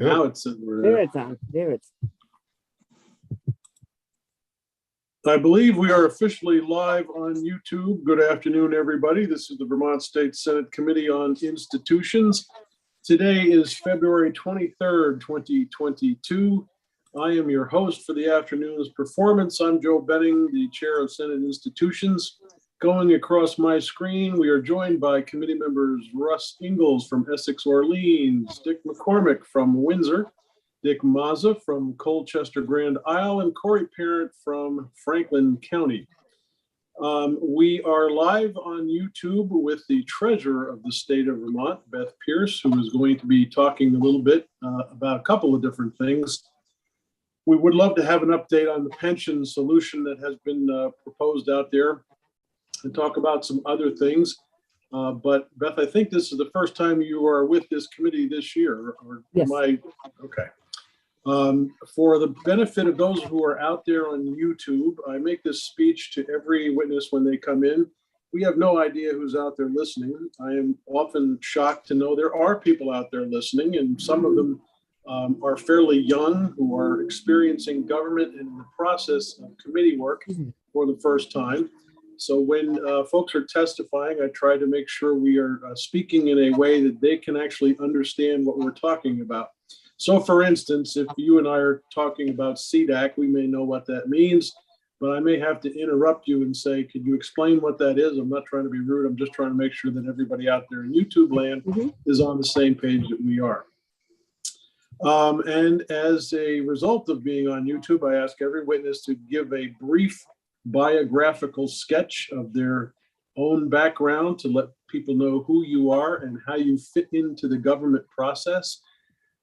Now it's over There it's on. There it's. I believe we are officially live on YouTube. Good afternoon, everybody. This is the Vermont State Senate Committee on Institutions. Today is February 23rd, 2022. I am your host for the afternoon's performance. I'm Joe Benning, the chair of Senate Institutions. Going across my screen, we are joined by committee members Russ Ingalls from Essex Orleans, Dick McCormick from Windsor, Dick Mazza from Colchester Grand Isle, and Corey Parent from Franklin County. We are live on YouTube with the treasurer of the state of Vermont, Beth Pierce, who is going to be talking a little bit about a couple of different things. We would love to have an update on the pension solution that has been proposed out there and talk about some other things. But Beth, I think this is the first time you are with this committee this year, or Yes. am I? Okay. For the benefit of those who are out there on YouTube, I make this speech to every witness when they come in. We have no idea who's out there listening. I am often shocked to know there are people out there listening, and some of them are fairly young, who are experiencing government and in the process of committee work for the first time. So when folks are testifying, I try to make sure we are speaking in a way that they can actually understand what we're talking about. So for instance, if you and I are talking about CDAC, we may know what that means, but I may have to interrupt you and say, could you explain what that is? I'm not trying to be rude. I'm just trying to make sure that everybody out there in YouTube land is on the same page that we are. And as a result of being on YouTube, I ask every witness to give a brief biographical sketch of their own background to let people know who you are and how you fit into the government process.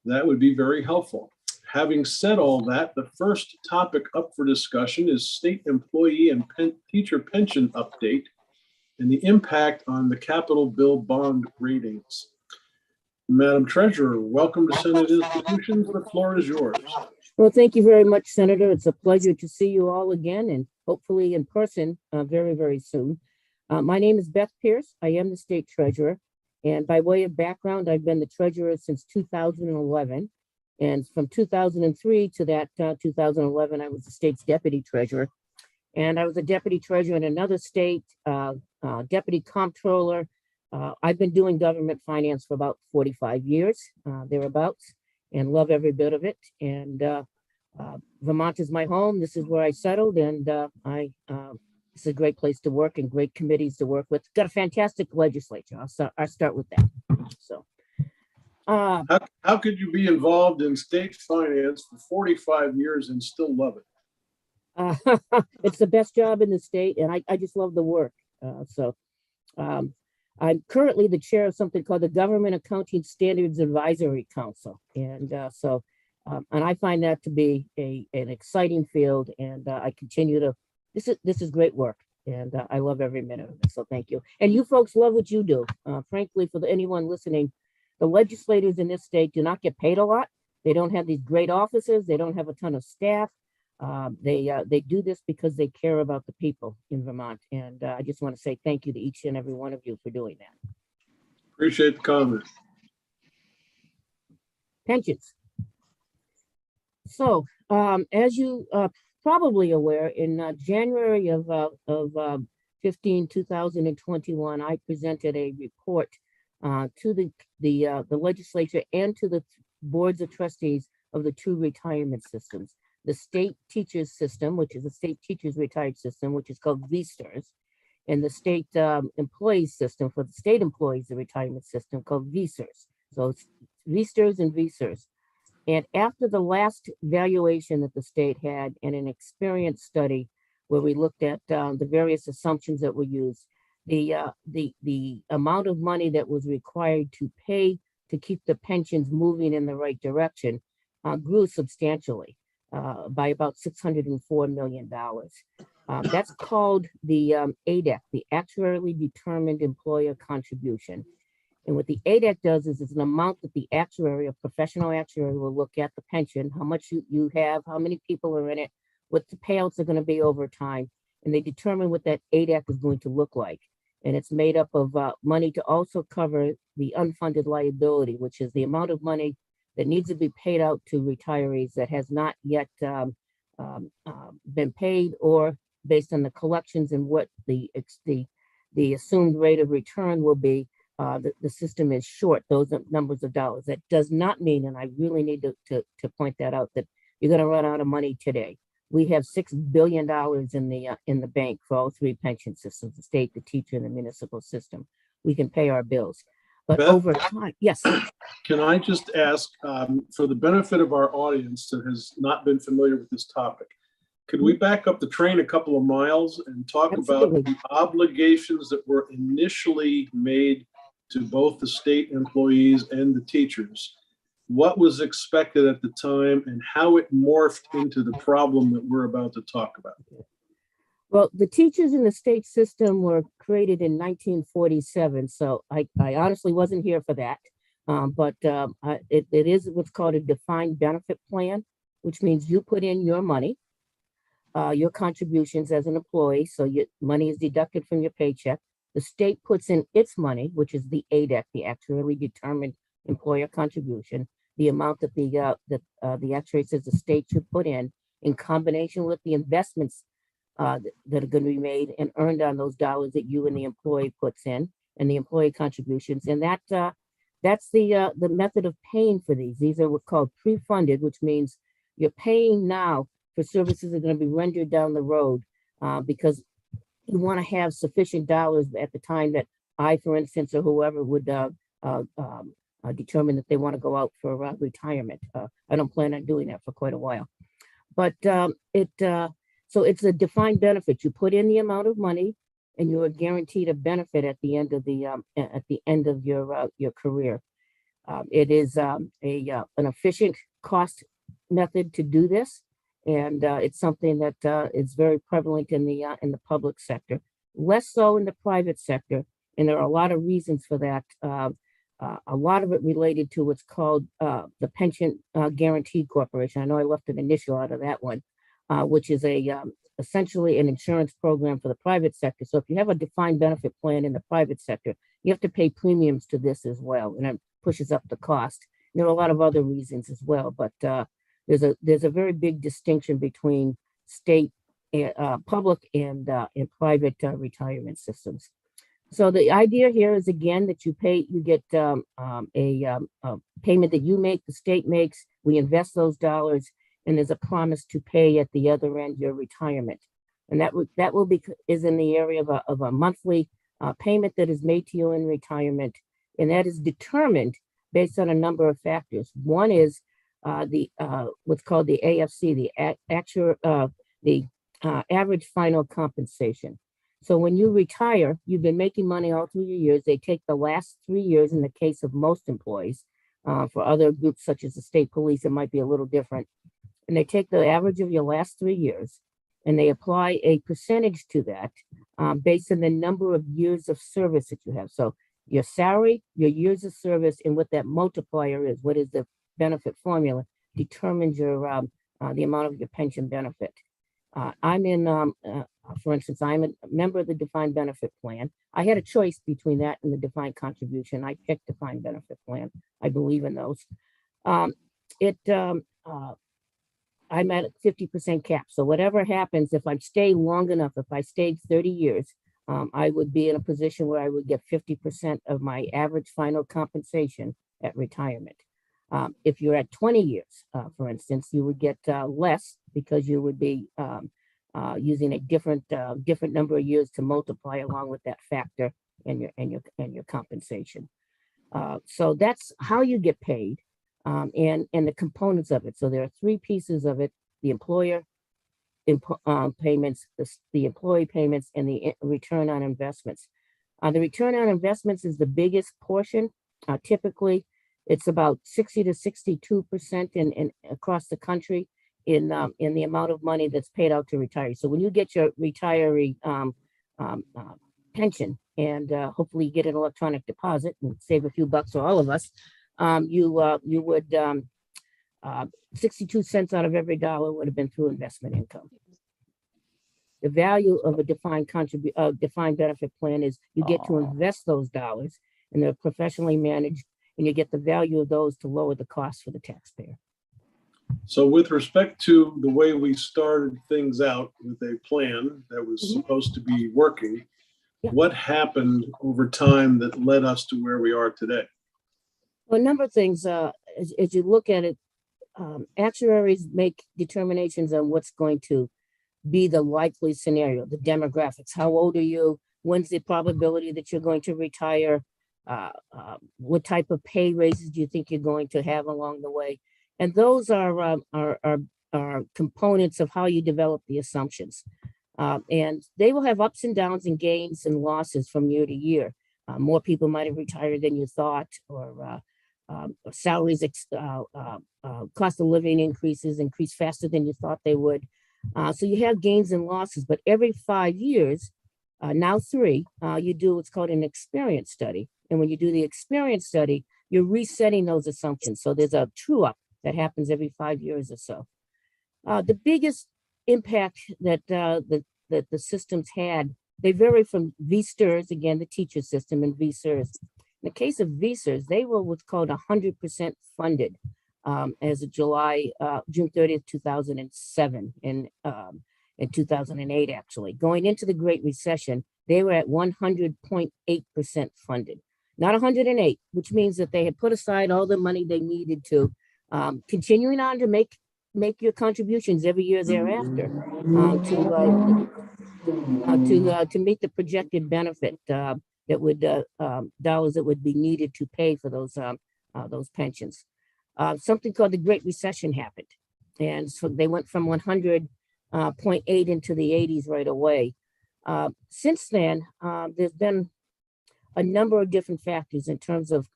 That would be very helpful. Having said all that, the first topic up for discussion is state employee and teacher pension update and the impact on the capital bill bond ratings. Madam Treasurer, welcome to Senate Institutions. The floor is yours. Well, thank you very much, Senator. It's a pleasure to see you all again, and hopefully in person very, very soon. My name is Beth Pierce. I am the state treasurer. And by way of background, I've been the treasurer since 2011. And from 2003 to that 2011, I was the state's deputy treasurer. And I was a deputy treasurer in another state, deputy comptroller. I've been doing government finance for about 45 years, thereabouts, and love every bit of it. And Vermont is my home. This is where I settled, and it's a great place to work and great committees to work with. Got a fantastic legislature. I'll start with that. So, how could you be involved in state finance for 45 years and still love it? It's the best job in the state, and I just love the work. I'm currently the chair of something called the Government Accounting Standards Advisory Council, and and I find that to be an exciting field, and I continue to. This is great work, and I love every minute of it. So thank you, and you folks love what you do. Frankly, for anyone listening, the legislators in this state do not get paid a lot. They don't have these great offices. They don't have a ton of staff. They do this because they care about the people in Vermont. And I just want to say thank you to each and every one of you for doing that. Appreciate the comment. Pensions. So as you probably aware, in January of 2021, I presented a report to the legislature and to the boards of trustees of the two retirement systems. The state teachers system, which is the state teachers retired system, which is called VSTRS, and the state employees system for the state employees, the retirement system called VSTRS. So it's VSTRS and VSTRS. And after the last valuation that the state had and an experience study where we looked at the various assumptions that were used, the amount of money that was required to pay to keep the pensions moving in the right direction grew substantially. By about $604 million. That's called the ADEC, the Actuarially Determined Employer Contribution. And what the ADEC does is it's an amount that the actuary, a professional actuary, will look at the pension, how much you have, how many people are in it, what the payouts are going to be over time, and they determine what that ADEC is going to look like. And it's made up of money to also cover the unfunded liability, which is the amount of money that needs to be paid out to retirees that has not yet been paid, or based on the collections and what the assumed rate of return will be, the system is short those numbers of dollars. That does not mean, and I really need to point that out, that you're going to run out of money today. We have $6 billion in the bank for all three pension systems: the state, the teacher, and the municipal system. We can pay our bills, but Beth, over time, yes. Can I just ask, for the benefit of our audience that has not been familiar with this topic, could we back up the train a couple of miles and talk Absolutely. about the obligations that were initially made to both the state employees and the teachers? What was expected at the time and how it morphed into the problem that we're about to talk about? Well, the teachers in the state system were created in 1947, so I honestly wasn't here for that. But it is what's called a defined benefit plan, which means you put in your money, your contributions as an employee, so your money is deducted from your paycheck. The state puts in its money, which is the ADEC, the Actuarially Determined Employer Contribution, the amount that the actuary says the state should put in combination with the investments that are going to be made and earned on those dollars that you and the employee puts in, and the employee contributions. And that's the method of paying for these. These are what's called pre-funded, which means you're paying now for services that are going to be rendered down the road, because you want to have sufficient dollars at the time that I, for instance, or whoever would determine that they want to go out for retirement. I don't plan on doing that for quite a while, but so it's a defined benefit. You put in the amount of money, and you are guaranteed a benefit at the end of your career. It is an efficient cost method to do this, and it's something that is very prevalent in the public sector, less so in the private sector, and there are a lot of reasons for that. A lot of it related to what's called the Pension Guaranty Corporation. I know I left an initial out of that one, which is essentially an insurance program for the private sector. So if you have a defined benefit plan in the private sector, you have to pay premiums to this as well, and it pushes up the cost. There are a lot of other reasons as well, but there's a very big distinction between state, public, and private retirement systems. So the idea here is, again, that you get a payment that you make, the state makes. We invest those dollars, and there's a promise to pay at the other end your retirement, and that is in the area of a monthly payment that is made to you in retirement, and that is determined based on a number of factors. One is what's called the AFC, the average final compensation. So when you retire, you've been making money all through your years. They take the last 3 years in the case of most employees. For other groups such as the state police, it might be a little different. And they take the average of your last 3 years, and they apply a percentage to that based on the number of years of service that you have. So your salary, your years of service, and what that multiplier is, what is the benefit formula, determines your the amount of your pension benefit. For instance, I'm a member of the defined benefit plan. I had a choice between that and the defined contribution. I picked defined benefit plan. I believe in those. I'm at a 50% cap. So whatever happens, if I stay long enough, if I stayed 30 years, I would be in a position where I would get 50% of my average final compensation at retirement. If you're at 20 years, for instance, you would get less, because you would be using a different number of years to multiply along with that factor and your compensation. So that's how you get paid, and the components of it. So there are three pieces of it: the employer payments, the employee payments, and the return on investments. The return on investments is the biggest portion. Typically, it's about 60 to 62% in across the country in the amount of money that's paid out to retirees. So when you get your retiree pension, and hopefully you get an electronic deposit and save a few bucks for all of us, you would 62 cents out of every dollar would have been through investment income. The value of a defined benefit plan is you get to invest those dollars, and they're professionally managed and you get the value of those to lower the cost for the taxpayer. So with respect to the way we started things out with a plan that was supposed to be working, what happened over time that led us to where we are today? Well, a number of things, as you look at it, actuaries make determinations on what's going to be the likely scenario, the demographics. How old are you? When's the probability that you're going to retire? What type of pay raises do you think you're going to have along the way? And those are components of how you develop the assumptions. And they will have ups and downs and gains and losses from year to year. More people might have retired than you thought, or salaries, cost of living increase faster than you thought they would. So you have gains and losses, but every 5 years, now 3, you do what's called an experience study. And when you do the experience study, you're resetting those assumptions. So there's a true up that happens every 5 years or so. The biggest impact that the systems had, they vary from VSTRS, again, the teacher system, and VSTRS. In the case of VSTRS, they were what's called 100% funded as of June 30th, 2007, in 2008, actually. Going into the Great Recession, they were at 100.8% funded. Not 108, which means that they had put aside all the money they needed to, continuing on to make your contributions every year thereafter to meet the projected benefit that would dollars that would be needed to pay for those pensions. Something called the Great Recession happened, and so they went from 100.8 into the 80s right away. Since then, there's been a number of different factors in terms of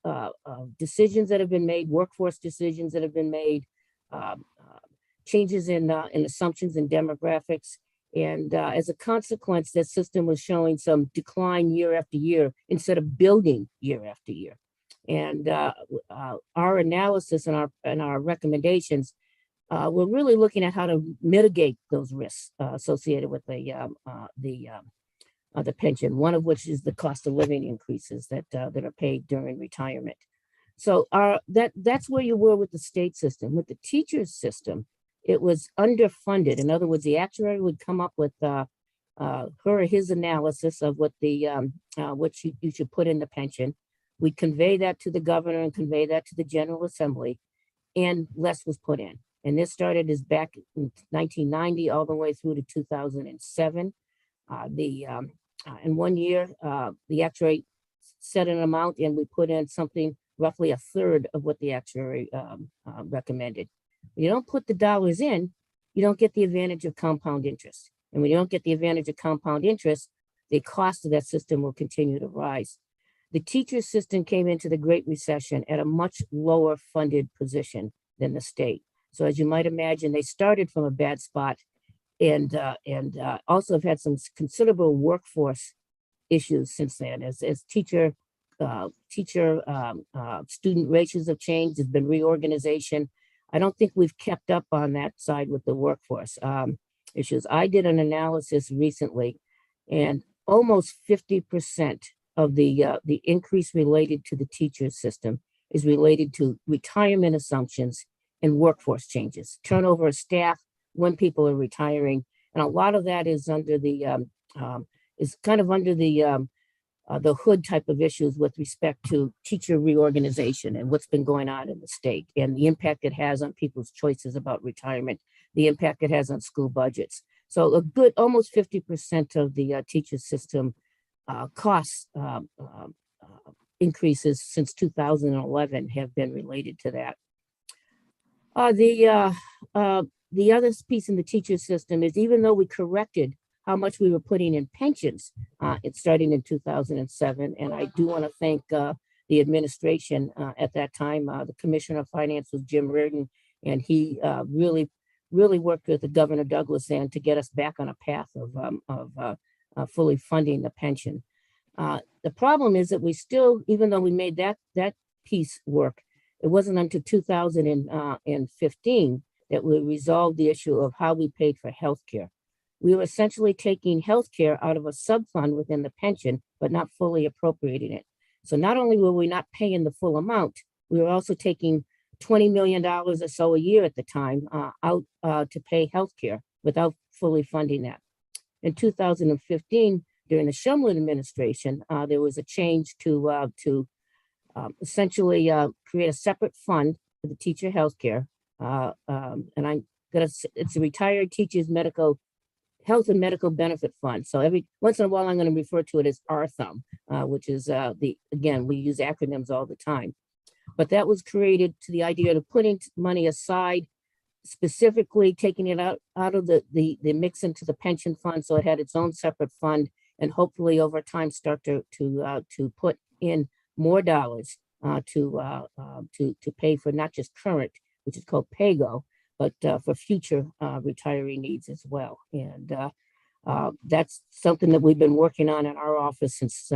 decisions that have been made, workforce decisions that have been made, changes in assumptions and demographics. And as a consequence, that system was showing some decline year after year instead of building year after year. And our analysis and our recommendations, we're really looking at how to mitigate those risks associated with the pension, one of which is the cost of living increases that are paid during retirement. So that's where you were with the state system. With the teachers system, it was underfunded. In other words, the actuary would come up with her or his analysis of what you should put in the pension. We'd convey that to the governor and convey that to the General Assembly, and less was put in. And this started as back in 1990 all the way through to 2007. In 1 year, the actuary set an amount, and we put in something roughly a third of what the actuary recommended. When you don't put the dollars in, you don't get the advantage of compound interest. And when you don't get the advantage of compound interest, the cost of that system will continue to rise. The teacher system came into the Great Recession at a much lower funded position than the state. So as you might imagine, they started from a bad spot, and also have had some considerable workforce issues since then. As teacher student ratios have changed, there's been reorganization. I don't think we've kept up on that side with the workforce issues. I did an analysis recently, and almost 50% of the increase related to the teacher system is related to retirement assumptions and workforce changes, turnover of staff when people are retiring, and a lot of that is under the the hood type of issues with respect to teacher reorganization and what's been going on in the state, and the impact it has on people's choices about retirement, the impact it has on school budgets. So a good almost 50% of the teacher system costs increases since 2011 have been related to that. The other piece in the teacher system is, even though we corrected how much we were putting in pensions, it's starting in 2007. And I do want to thank the administration at that time. The Commissioner of Finance was Jim Reardon, and he really worked with the Governor Douglas then to get us back on a path of fully funding the pension. The problem is that we still, even though we made that piece work, it wasn't until 2015 that we resolved the issue of how we paid for healthcare. We were essentially taking healthcare out of a sub-fund within the pension, but not fully appropriating it. So not only were we not paying the full amount, we were also taking $20 million or so a year at the time out to pay healthcare without fully funding that. In 2015, during the Shumlin administration, there was a change to essentially create a separate fund for the teacher healthcare. It's a retired teachers medical health and medical benefit fund. So every once in a while, I'm going to refer to it as RTHUM, which is again, we use acronyms all the time. But that was created to the idea of putting money aside, specifically taking it out of the mix into the pension fund, so it had its own separate fund, and hopefully over time start to put in more dollars to pay for not just current, which is called PAYGO, but for future retiree needs as well. And that's something that we've been working on in our office since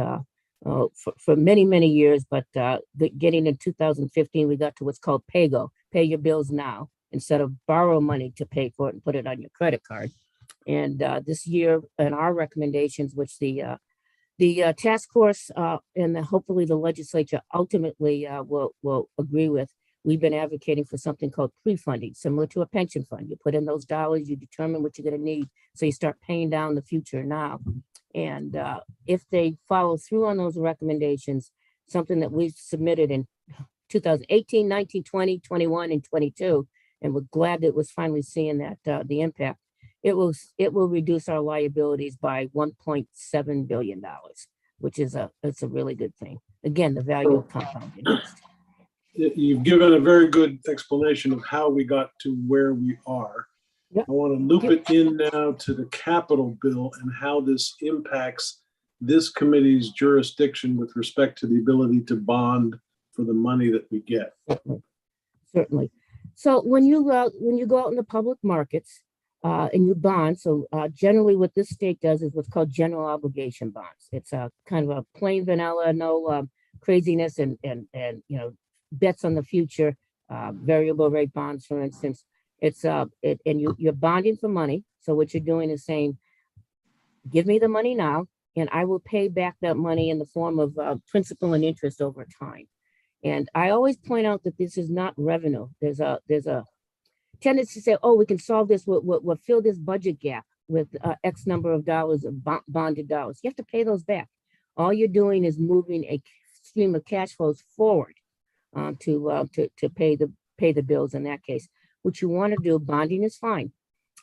for many, many years. But getting in 2015, we got to what's called PAYGO, pay your bills now, instead of borrow money to pay for it and put it on your credit card. And this year, and our recommendations, which the task force and hopefully the legislature ultimately will agree with, we've been advocating for something called pre-funding, similar to a pension fund. You put in those dollars, you determine what you're going to need, so you start paying down the future now. And if they follow through on those recommendations, something that we've submitted in 2018, 19, 20, 21, and 22, and we're glad that it was finally seeing that the impact, it will reduce our liabilities by $1.7 billion, which is it's a really good thing. Again, the value of compound interest. You've given a very good explanation of how we got to where we are. Yep. I want to loop it in now to the capital bill and how this impacts this committee's jurisdiction with respect to the ability to bond for the money that we get. Certainly. So when you go out in the public markets and you bond, so generally what this state does is what's called general obligation bonds. It's a kind of a plain vanilla, no craziness and bets on the future, variable rate bonds, for instance. It's you're bonding for money. So what you're doing is saying, give me the money now, and I will pay back that money in the form of principal and interest over time. And I always point out that this is not revenue. There's a tendency to say, oh, we can solve this. We'll fill this budget gap with X number of dollars of bonded dollars. You have to pay those back. All you're doing is moving a stream of cash flows forward to pay the bills in that case. What you want to do, bonding is fine,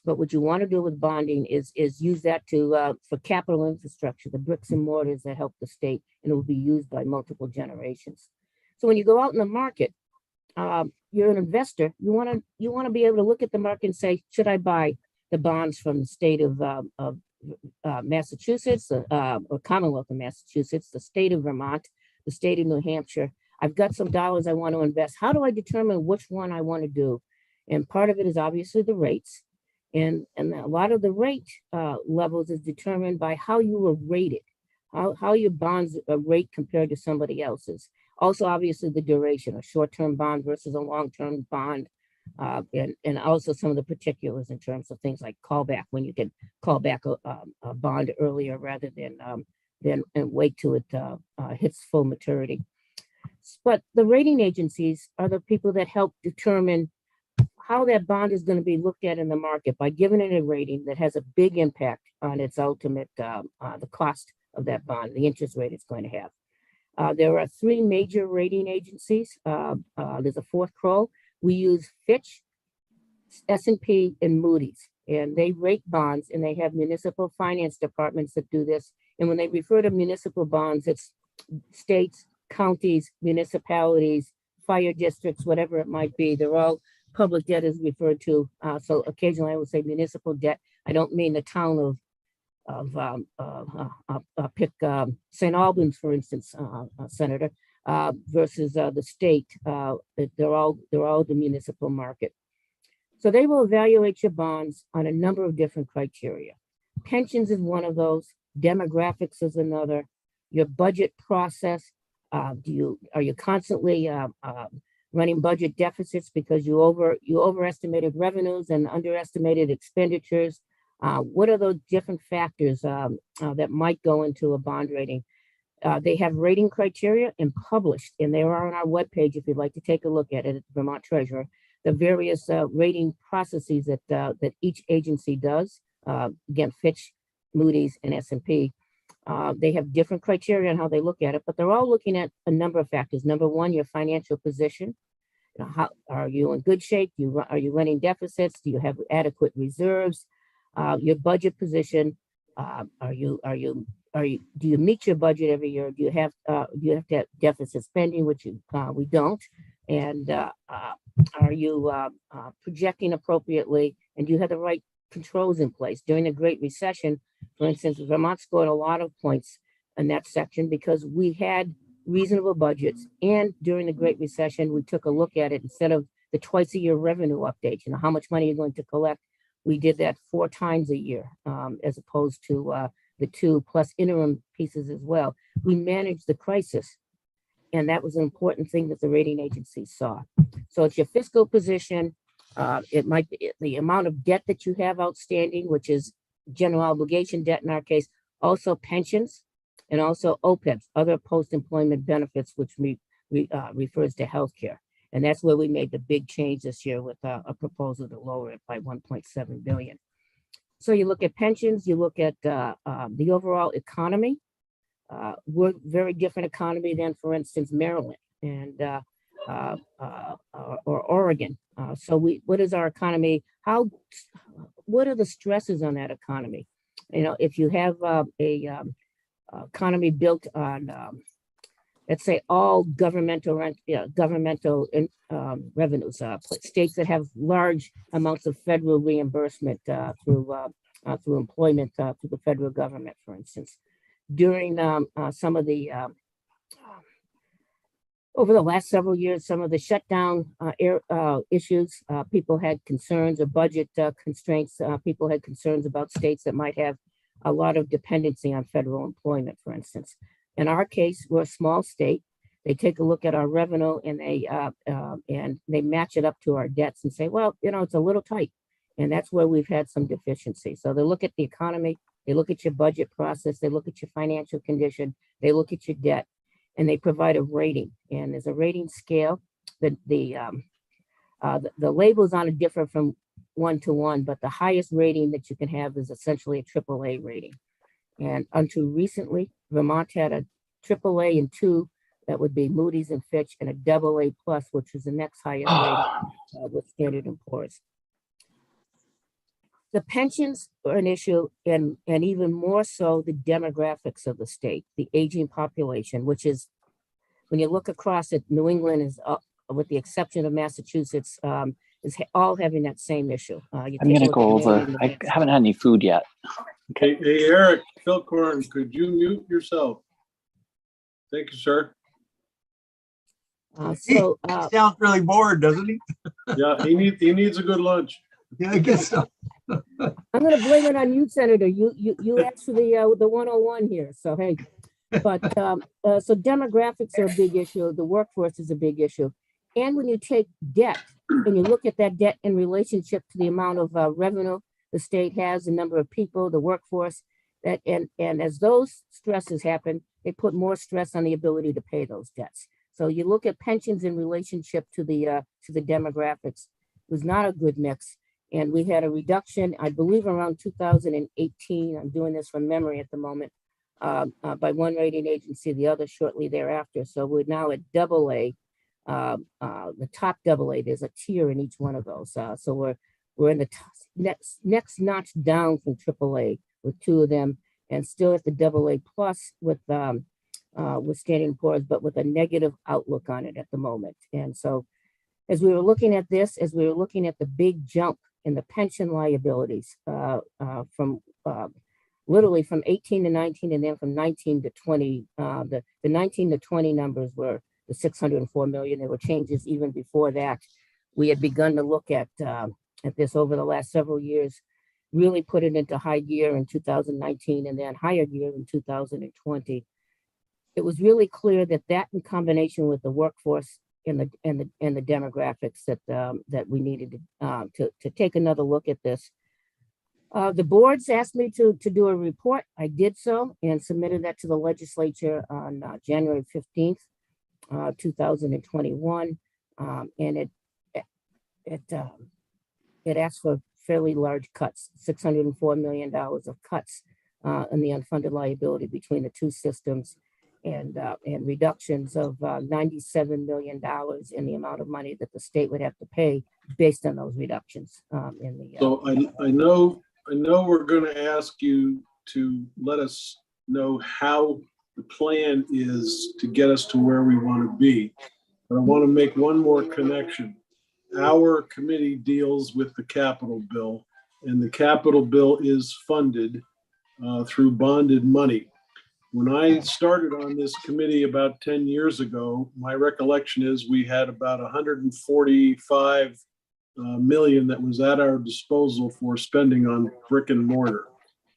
but what you want to do with bonding is use that for capital infrastructure, the bricks and mortars that help the state, and it will be used by multiple generations. So when you go out in the market, you're an investor. You want to be able to look at the market and say, should I buy the bonds from the state of Massachusetts, or Commonwealth of Massachusetts, the state of Vermont, the state of New Hampshire? I've got some dollars I want to invest. How do I determine which one I want to do? And part of it is obviously the rates. And a lot of the rate levels is determined by how you were rated, how your bonds rate compared to somebody else's. Also, obviously, the duration, a short-term bond versus a long-term bond, and also some of the particulars in terms of things like callback, when you can call back a bond earlier rather than and wait till it hits full maturity. But the rating agencies are the people that help determine how that bond is going to be looked at in the market by giving it a rating that has a big impact on its ultimate, the cost of that bond, the interest rate it's going to have. There are three major rating agencies. There's a fourth Kroll. We use Fitch, S&P, and Moody's, and they rate bonds, and they have municipal finance departments that do this. And when they refer to municipal bonds, it's states, counties, municipalities, fire districts, whatever it might be. They're all public debt is referred to. So occasionally I would say municipal debt. I don't mean the town of pick St. Albans, for instance, Senator, versus the state. They're all the municipal market. So they will evaluate your bonds on a number of different criteria. Pensions is one of those. Demographics is another. Your budget process. Are you constantly running budget deficits because you overestimated revenues and underestimated expenditures? What are those different factors that might go into a bond rating? They have rating criteria and published, and they are on our webpage if you'd like to take a look at it at Vermont Treasurer, the various rating processes that each agency does. Again, Fitch, Moody's, and S&P. They have different criteria on how they look at it, but they're all looking at a number of factors. Number one, your financial position. How are you in good shape? Are you running deficits? Do you have adequate reserves? Your budget position. Do you meet your budget every year? Do you have to have deficit spending, which we don't? And are you projecting appropriately? And do you have the right controls in place? During the Great Recession, for instance, Vermont scored a lot of points in that section because we had reasonable budgets. And during the Great Recession, we took a look at it instead of the twice-a-year revenue updates, how much money you're going to collect. We did that 4 times a year, as opposed to the 2 plus interim pieces as well. We managed the crisis, and that was an important thing that the rating agencies saw. So it's your fiscal position. It might be the amount of debt that you have outstanding, which is general obligation debt in our case, also pensions, and also OPEBs, other post-employment benefits, which refers to healthcare. And that's where we made the big change this year with a proposal to lower it by 1.7 billion. So you look at pensions, you look at the overall economy. We're very different economy than, for instance, Maryland and or Oregon. So what is our economy? What are the stresses on that economy? If you have economy built on, let's say, all governmental revenues, states that have large amounts of federal reimbursement through employment through the federal government, for instance. During some of the over the last several years, some of the shutdown issues, people had concerns of budget constraints. People had concerns about states that might have a lot of dependency on federal employment, for instance. In our case, we're a small state. They take a look at our revenue and they match it up to our debts and say, well, it's a little tight. And that's where we've had some deficiency. So they look at the economy, they look at your budget process, they look at your financial condition, they look at your debt, and they provide a rating. And there's a rating scale. The labels on it differ from 1 to 1, but the highest rating that you can have is essentially a AAA rating. And until recently, Vermont had a AAA and 2, that would be Moody's and Fitch, and a AA plus, which is the next highest rating with Standard & Poor's. The pensions are an issue, and even more so the demographics of the state, the aging population, which is, when you look across it, New England is, with the exception of Massachusetts, is all having that same issue. I'm going to go over. I haven't had any food yet. Okay. Hey, Eric Philcorn, could you mute yourself? Thank you, sir. He sounds really bored, doesn't he? Yeah, he needs a good lunch. Yeah, I guess so. I'm going to blame it on you, Senator. You asked for the 101 here. So, hey, but so demographics are a big issue. The workforce is a big issue. And when you take debt and you look at that debt in relationship to the amount of revenue the state has, the number of people, the workforce, and as those stresses happen, they put more stress on the ability to pay those debts. So you look at pensions in relationship to the demographics. It was not a good mix. And we had a reduction, I believe around 2018, I'm doing this from memory at the moment, by one rating agency, the other shortly thereafter. So we're now at AA, the top AA, there's a tier in each one of those. So we're in the next notch down from AAA with 2 of them, and still at the AA plus with Standard & Poor's, but with a negative outlook on it at the moment. And so as we were looking at this, as we were looking at the big jump in the pension liabilities from literally from 18 to 19 and then from 19 to 20, the 19 to 20 numbers were the 604 million. There were changes even before that. We had begun to look at this over the last several years, really put it into high gear in 2019 and then higher gear in 2020. It was really clear that in combination with the workforce and the demographics that we needed to take another look at this. The boards asked me to do a report. I did so and submitted that to the legislature on January 15th, 2021. And it asked for fairly large cuts, $604 million of cuts in the unfunded liability between the two systems, and reductions of $97 million in the amount of money that the state would have to pay based on those reductions. So I know we're going to ask you to let us know how the plan is to get us to where we want to be. But I want to make one more connection. Our committee deals with the capital bill, and the capital bill is funded through bonded money. When I started on this committee about 10 years ago, my recollection is we had about 145 million that was at our disposal for spending on brick and mortar.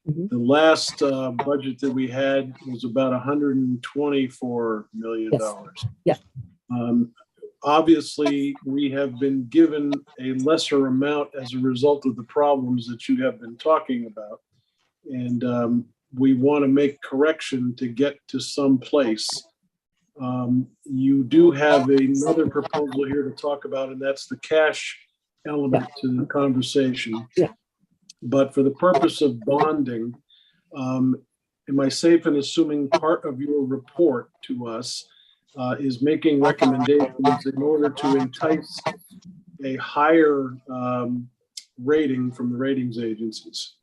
Mhm. The last budget that we had was about $124 million. Yes. Obviously, we have been given a lesser amount as a result of the problems that you have been talking about. And we want to make correction to get to some place. You do have another proposal here to talk about, and that's the cash element to the conversation. Yeah. But for the purpose of bonding, am I safe in assuming part of your report to us is making recommendations in order to entice a higher rating from the ratings agencies?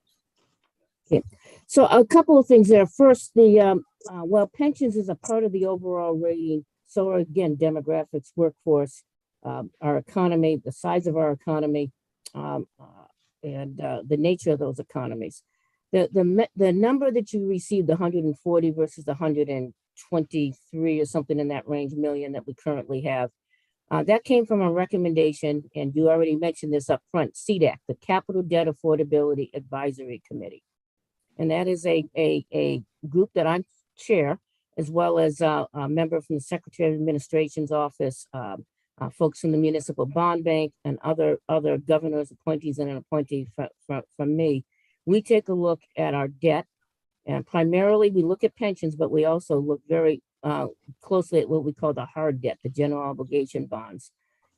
So a couple of things there. First, well, pensions is a part of the overall rating. So are, again, demographics, workforce, our economy, the size of our economy, and the nature of those economies. The number that you received, the 140 versus the 123 or something in that range million that we currently have, that came from a recommendation, and you already mentioned this up front, CDAC, the Capital Debt Affordability Advisory Committee. And that is a group that I chair, as well as a member from the Secretary of Administration's office, folks from the Municipal Bond Bank, and other governors, appointees, and an appointee from me. We take a look at our debt, and primarily we look at pensions, but we also look very closely at what we call the hard debt, the general obligation bonds,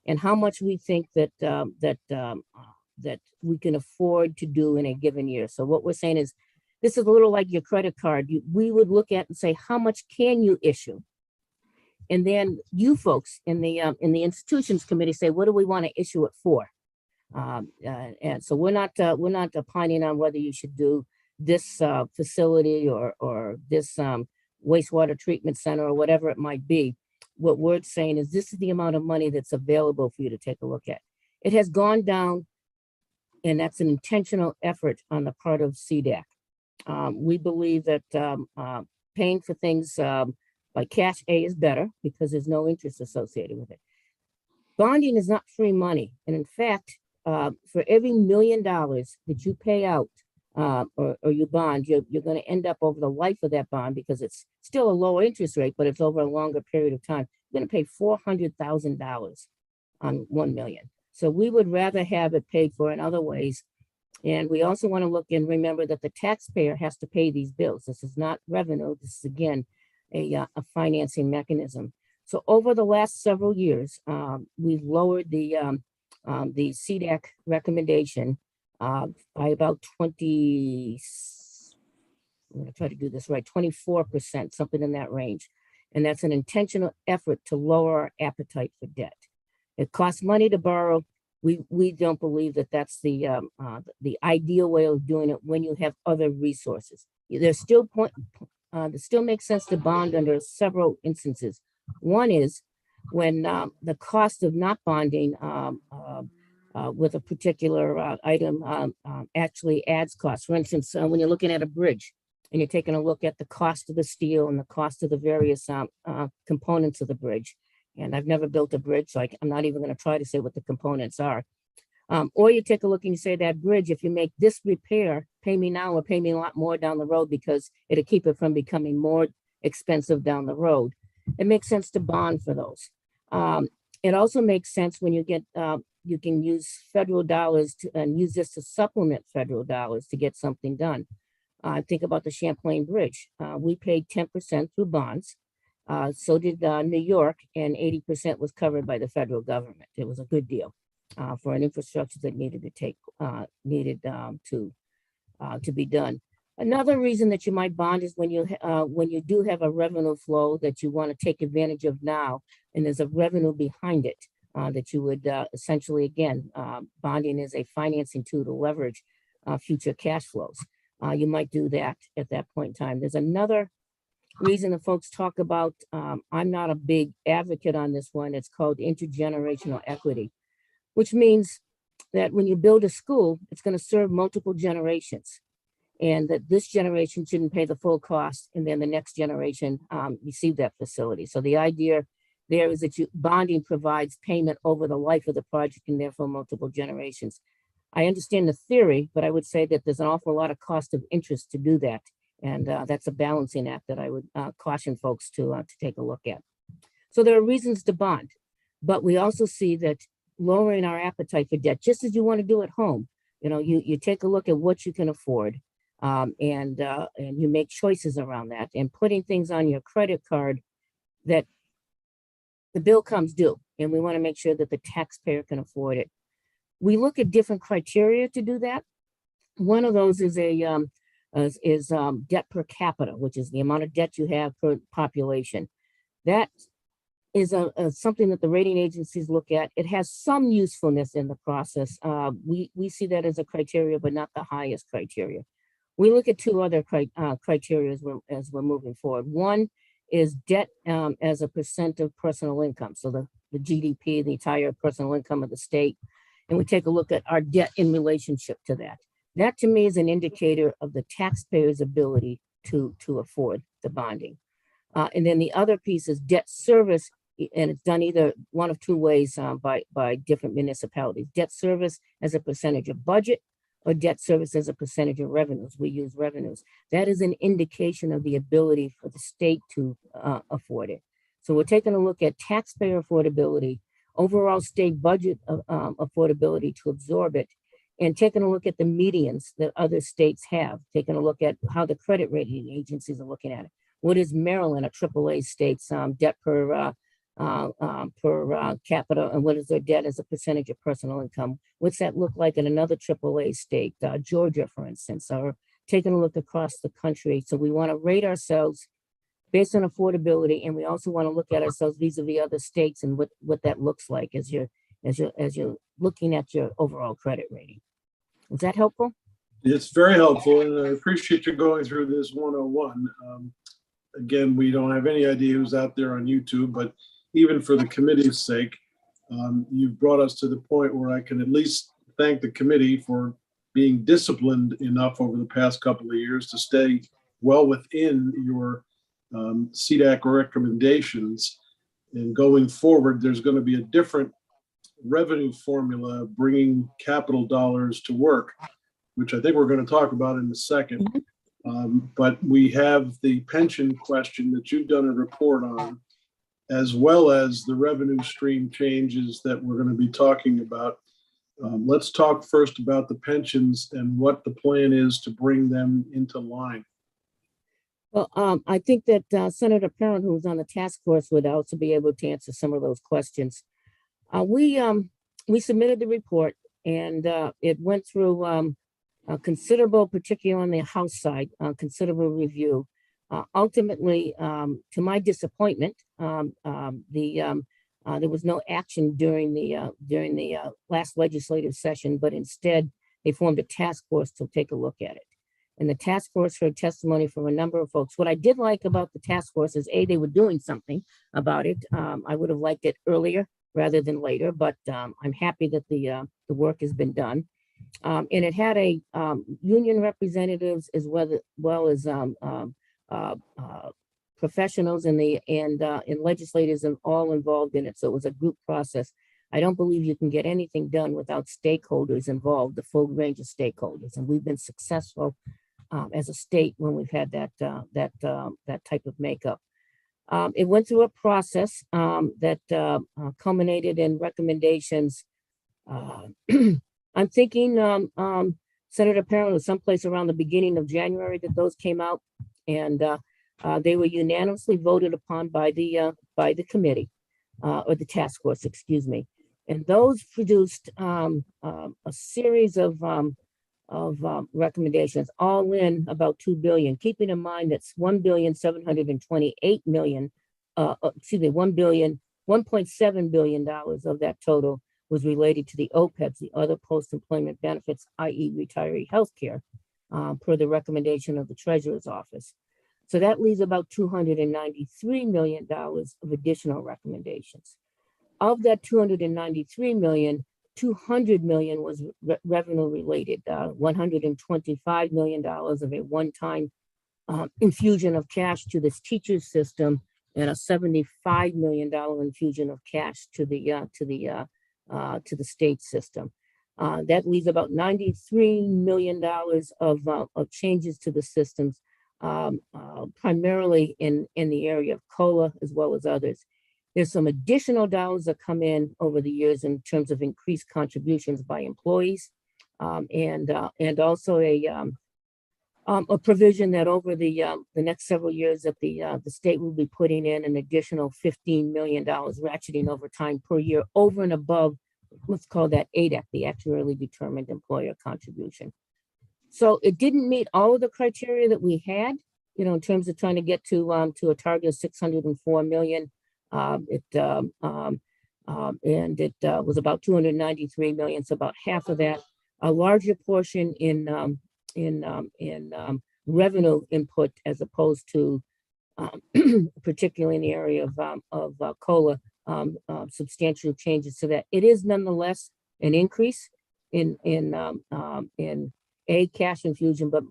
and how much we think that we can afford to do in a given year. So what we're saying is, this is a little like your credit card. We would look at and say, how much can you issue? And then you folks in the institutions committee say, what do we want to issue it for? And so we're not opining on whether you should do this facility or this wastewater treatment center or whatever it might be. What we're saying is this is the amount of money that's available for you to take a look at. It has gone down, and that's an intentional effort on the part of CDAC. We believe that paying for things like cash A is better because there's no interest associated with it. Bonding is not free money. And in fact, for every $1 million that you pay out or you bond, you're going to end up over the life of that bond, because it's still a low interest rate, but it's over a longer period of time. You're going to pay $400,000 on $1 million. So we would rather have it paid for in other ways. And we also want to look and remember that the taxpayer has to pay these bills. This is not revenue. This is, again, a financing mechanism. So over the last several years, we've lowered the CDAC recommendation by about 20, I'm going to try to do this right, 24%, something in that range. And that's an intentional effort to lower our appetite for debt. It costs money to borrow. We don't believe that that's the ideal way of doing it when you have other resources. There's still it still makes sense to bond under several instances. One is when the cost of not bonding with a particular item actually adds costs. For instance, when you're looking at a bridge and you're taking a look at the cost of the steel and the cost of the various components of the bridge. And I've never built a bridge, so I'm not even going to try to say what the components are. Or you take a look and you say, that bridge, if you make this repair, pay me now or pay me a lot more down the road, because it'll keep it from becoming more expensive down the road. It makes sense to bond for those. It also makes sense when you get, you can use federal dollars and use this to supplement federal dollars to get something done. Think about the Champlain Bridge. We paid 10% through bonds. So did New York, and 80% was covered by the federal government. It was a good deal for an infrastructure that needed to be done. Another reason that you might bond is when you do have a revenue flow that you want to take advantage of now, and there's a revenue behind it that you would essentially, again, bonding is a financing tool to leverage future cash flows. You might do that at that point in time. There's another reason that folks talk about, I'm not a big advocate on this one, it's called intergenerational equity, which means that when you build a school, it's going to serve multiple generations, and that this generation shouldn't pay the full cost, and then the next generation receive that facility. So the idea there is that bonding provides payment over the life of the project, and therefore multiple generations. I understand the theory, but I would say that there's an awful lot of cost of interest to do that. And that's a balancing act that I would caution folks to take a look at. So there are reasons to bond, but we also see that lowering our appetite for debt, just as you want to do at home, you take a look at what you can afford, and you make choices around that, and putting things on your credit card that the bill comes due, and we want to make sure that the taxpayer can afford it. We look at different criteria to do that. One of those is debt per capita, which is the amount of debt you have per population. That is something that the rating agencies look at. It has some usefulness in the process. We see that as a criteria, but not the highest criteria. We look at two other criteria as we're moving forward. One is debt as a percent of personal income. So the GDP, the entire personal income of the state. And we take a look at our debt in relationship to that. That to me is an indicator of the taxpayer's ability to afford the bonding. And then the other piece is debt service, and it's done either one of two ways by different municipalities. Debt service as a percentage of budget, or debt service as a percentage of revenues. We use revenues. That is an indication of the ability for the state to afford it. So we're taking a look at taxpayer affordability, overall state budget affordability to absorb it, and taking a look at the medians that other states have, taking a look at how the credit rating agencies are looking at it. What is Maryland, a AAA state's debt per capita, and what is their debt as a percentage of personal income? What's that look like in another AAA state, Georgia, for instance, or taking a look across the country. So we want to rate ourselves based on affordability, and we also want to look at ourselves vis-a-vis other states and what that looks like as you're looking at your overall credit rating. Is that helpful? It's very helpful, and I appreciate you going through this 101. Again, we don't have any idea who's out there on YouTube, but even for the committee's sake, you've brought us to the point where I can at least thank the committee for being disciplined enough over the past couple of years to stay well within your CDAC recommendations. And going forward, there's going to be a different revenue formula bringing capital dollars to work, which I think we're going to talk about in a second. But we have the pension question that you've done a report on, as well as the revenue stream changes that we're going to be talking about. Let's talk first about the pensions and what the plan is to bring them into line. Well, I think that Senator Parent, who's on the task force, would also be able to answer some of those questions. We submitted the report, and it went through considerable, particularly on the House side, considerable review. Ultimately, to my disappointment, there was no action during the last legislative session, but instead they formed a task force to take a look at it. And the task force heard testimony from a number of folks. What I did like about the task force is, A, they were doing something about it. I would have liked it earlier rather than later, but I'm happy that the work has been done. And it had a union representatives as well as professionals and legislators and all involved in it. So it was a group process. I don't believe you can get anything done without stakeholders involved, the full range of stakeholders. And we've been successful as a state when we've had that type of makeup. It went through a process that culminated in recommendations. I'm thinking, Senator Parent, was someplace around the beginning of January that those came out, and they were unanimously voted upon by the committee, or the task force, excuse me. And those produced a series of recommendations, all in about 2 billion. Keeping in mind that's 1,728,000,000. Excuse me, 1.7 billion dollars of that total was related to the OPEBs, the other post-employment benefits, i.e., retiree health care, per the recommendation of the Treasurer's Office. So that leaves about $293 million of additional recommendations. Of that 293 million, 200 million was revenue related, $125 million of a one-time infusion of cash to this teacher's system, and a $75 million infusion of cash to the state system. That leaves about $93 million of changes to the systems, primarily in the area of COLA as well as others. There's some additional dollars that come in over the years in terms of increased contributions by employees, and also a provision that over the next several years that the state will be putting in an additional $15 million, ratcheting over time per year, over and above what's called that ADEC, the Actuarially Determined Employer Contribution. So it didn't meet all of the criteria that we had, in terms of trying to get to a target of 604 million. And it was about 293 million, so about half of that. A larger portion in revenue input, as opposed to particularly in the area of COLA, substantial changes to that. It is nonetheless an increase in cash infusion, but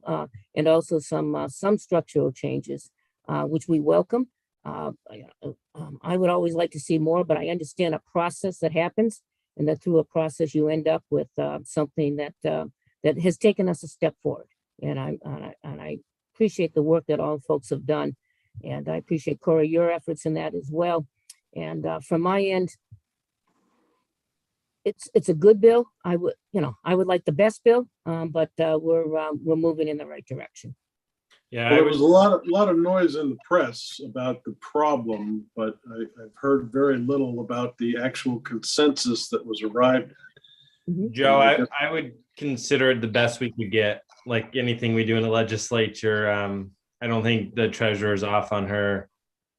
and also some structural changes, which we welcome. I would always like to see more, but I understand a process that happens, and that through a process you end up with something that has taken us a step forward. And I appreciate the work that all folks have done, and I appreciate, Corey, your efforts in that as well. And from my end, it's a good bill. I would like the best bill, but we're moving in the right direction. Yeah, Well, there was a lot of noise in the press about the problem, but I've heard very little about the actual consensus that was arrived at. Joe, I would consider it the best we could get. Like anything we do in the legislature, I don't think the treasurer is off on her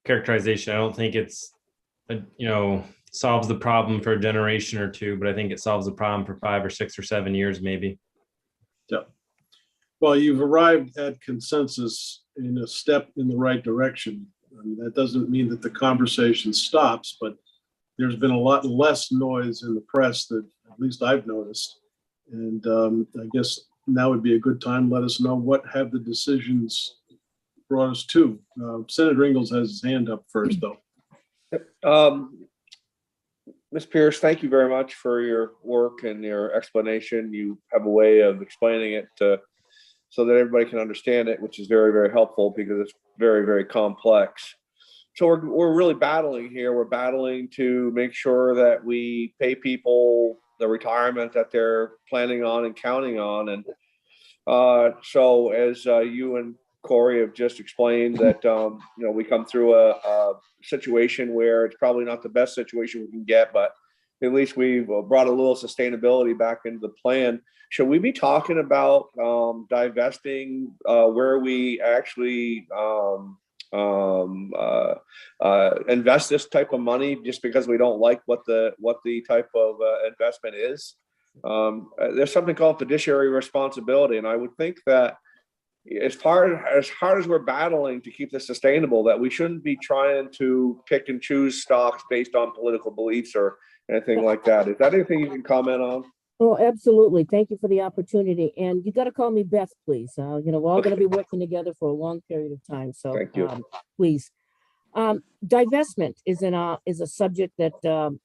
characterization. I don't think it's, solves the problem for a generation or two, but I think it solves the problem for 5 or 6 or 7 years, maybe. Yeah. Well, you've arrived at consensus in a step in the right direction. I mean, that doesn't mean that the conversation stops, but there's been a lot less noise in the press that at least I've noticed. And I guess now would be a good time. Let us know what have the decisions brought us to. Senator Ingalls has his hand up first, though. Ms. Pierce, thank you very much for your work and your explanation. You have a way of explaining it so that everybody can understand it, which is very, very helpful because it's very, very complex. So we're really battling here. We're battling to make sure that we pay people the retirement that they're planning on and counting on. And so as you and Corey have just explained that, we come through a situation where it's probably not the best situation we can get, but at least we've brought a little sustainability back into the plan. Should we be talking about divesting where we actually invest this type of money just because we don't like what the type of investment is? There's something called fiduciary responsibility, and I would think that as hard as we're battling to keep this sustainable, that we shouldn't be trying to pick and choose stocks based on political beliefs or anything like that. Is that anything you can comment on? Oh, absolutely. Thank you for the opportunity. And you got to call me Beth, please. We're all going to be working together for a long period of time. So Thank you. Please. Divestment is a subject that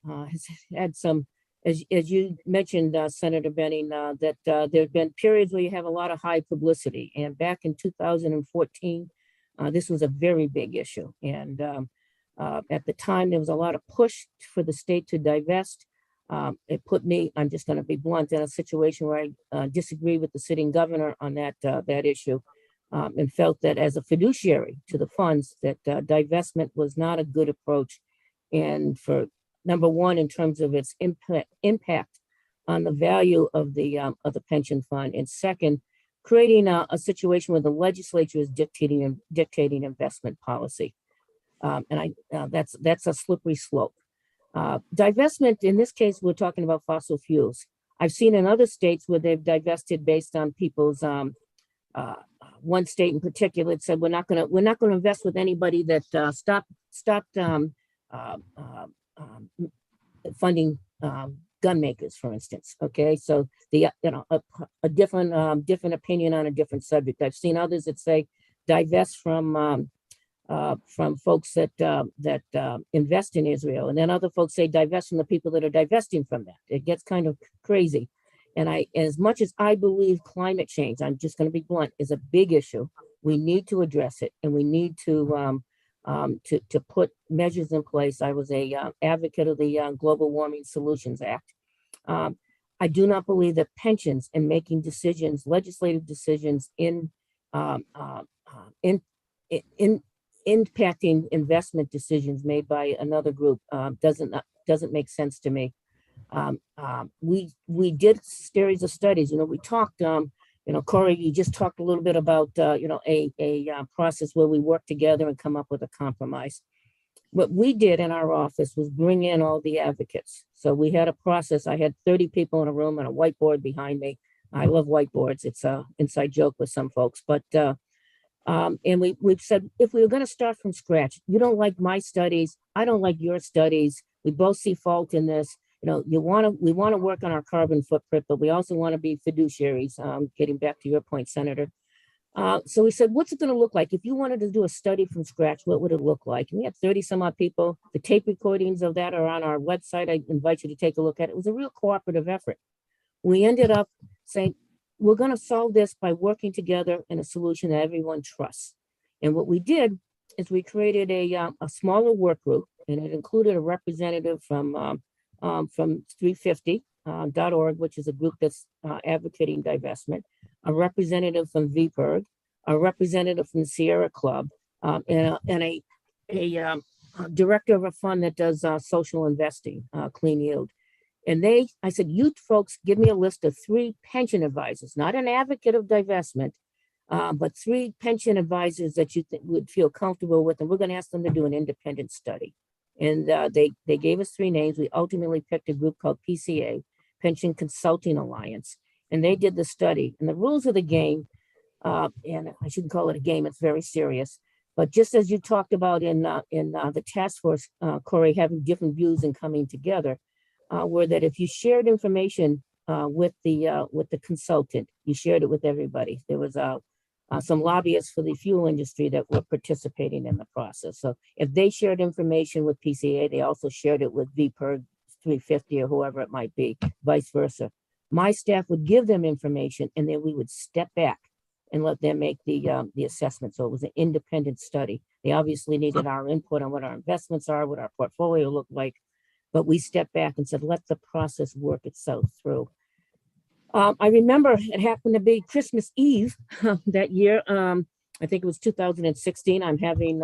has had some, as you mentioned, Senator Benning, that there have been periods where you have a lot of high publicity. And back in 2014, this was a very big issue. And At the time, there was a lot of push for the state to divest. It put me, I'm just going to be blunt, in a situation where I disagree with the sitting governor on that issue, and felt that as a fiduciary to the funds, that divestment was not a good approach. And for number one, in terms of its impact on the value of the pension fund, and second, creating a situation where the legislature is dictating investment policy. That's a slippery slope. Divestment, in this case, we're talking about fossil fuels. I've seen in other states where they've divested based on people's, one state in particular said, we're not going to invest with anybody that stopped funding gun makers, for instance. Okay, so a different opinion on a different subject. I've seen others that say divest from folks that invest in Israel, and then other folks say divest from the people that are divesting from that. It gets kind of crazy. And as much as I believe climate change, I'm just going to be blunt, is a big issue. We need to address it, and we need to put measures in place. I was a advocate of the Global Warming Solutions Act. I do not believe that pensions and making decisions, legislative decisions in impacting investment decisions made by another group doesn't make sense to me. We did a series of studies. We talked. Corey, you just talked a little bit about a process where we work together and come up with a compromise. What we did in our office was bring in all the advocates. So we had a process. I had 30 people in a room and a whiteboard behind me. I love whiteboards. It's an inside joke with some folks, but. And we've said, if we were going to start from scratch, you don't like my studies, I don't like your studies, we both see fault in this. We want to work on our carbon footprint, but we also want to be fiduciaries, getting back to your point, Senator. So we said, what's it going to look like? If you wanted to do a study from scratch, what would it look like? And we had 30 some odd people. The tape recordings of that are on our website. I invite you to take a look at it. It was a real cooperative effort. We ended up saying, we're going to solve this by working together in a solution that everyone trusts. And what we did is we created a smaller work group, and it included a representative from 350.org, which is a group that's advocating divestment, a representative from VPIRG, a representative from the Sierra Club, and a director of a fund that does social investing, Clean Yield. And I said, you folks give me a list of 3 pension advisors, not an advocate of divestment, but 3 pension advisors that you would feel comfortable with. And we're going to ask them to do an independent study. And they gave us 3 names. We ultimately picked a group called PCA, Pension Consulting Alliance. And they did the study. And the rules of the game, and I shouldn't call it a game, it's very serious. But just as you talked about in the task force, Corey, having different views and coming together, were that if you shared information with the consultant, you shared it with everybody. There was some lobbyists for the fuel industry that were participating in the process. So if they shared information with PCA, they also shared it with VPIRG 350 or whoever it might be, vice versa. My staff would give them information, and then we would step back and let them make the assessment. So it was an independent study. They obviously needed our input on what our investments are, what our portfolio looked like. But we stepped back and said, let the process work itself through. I remember it happened to be Christmas Eve that year. I think it was 2016. I'm having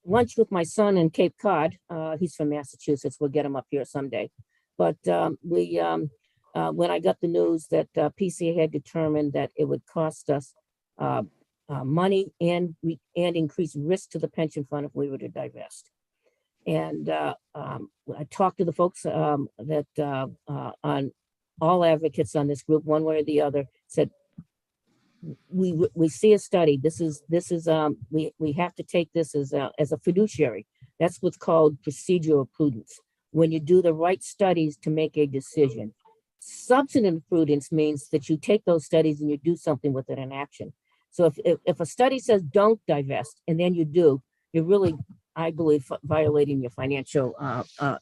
lunch with my son in Cape Cod. He's from Massachusetts. We'll get him up here someday. But when I got the news that PCA had determined that it would cost us money and increase risk to the pension fund if we were to divest. And I talked to the folks that on all advocates on this group, one way or the other, said, we see a study. This is we have to take this as a fiduciary. That's what's called procedural prudence. When you do the right studies to make a decision. Substantive prudence means that you take those studies and you do something with it in action. So if a study says don't divest and then you do, you're really, I believe, violating your financial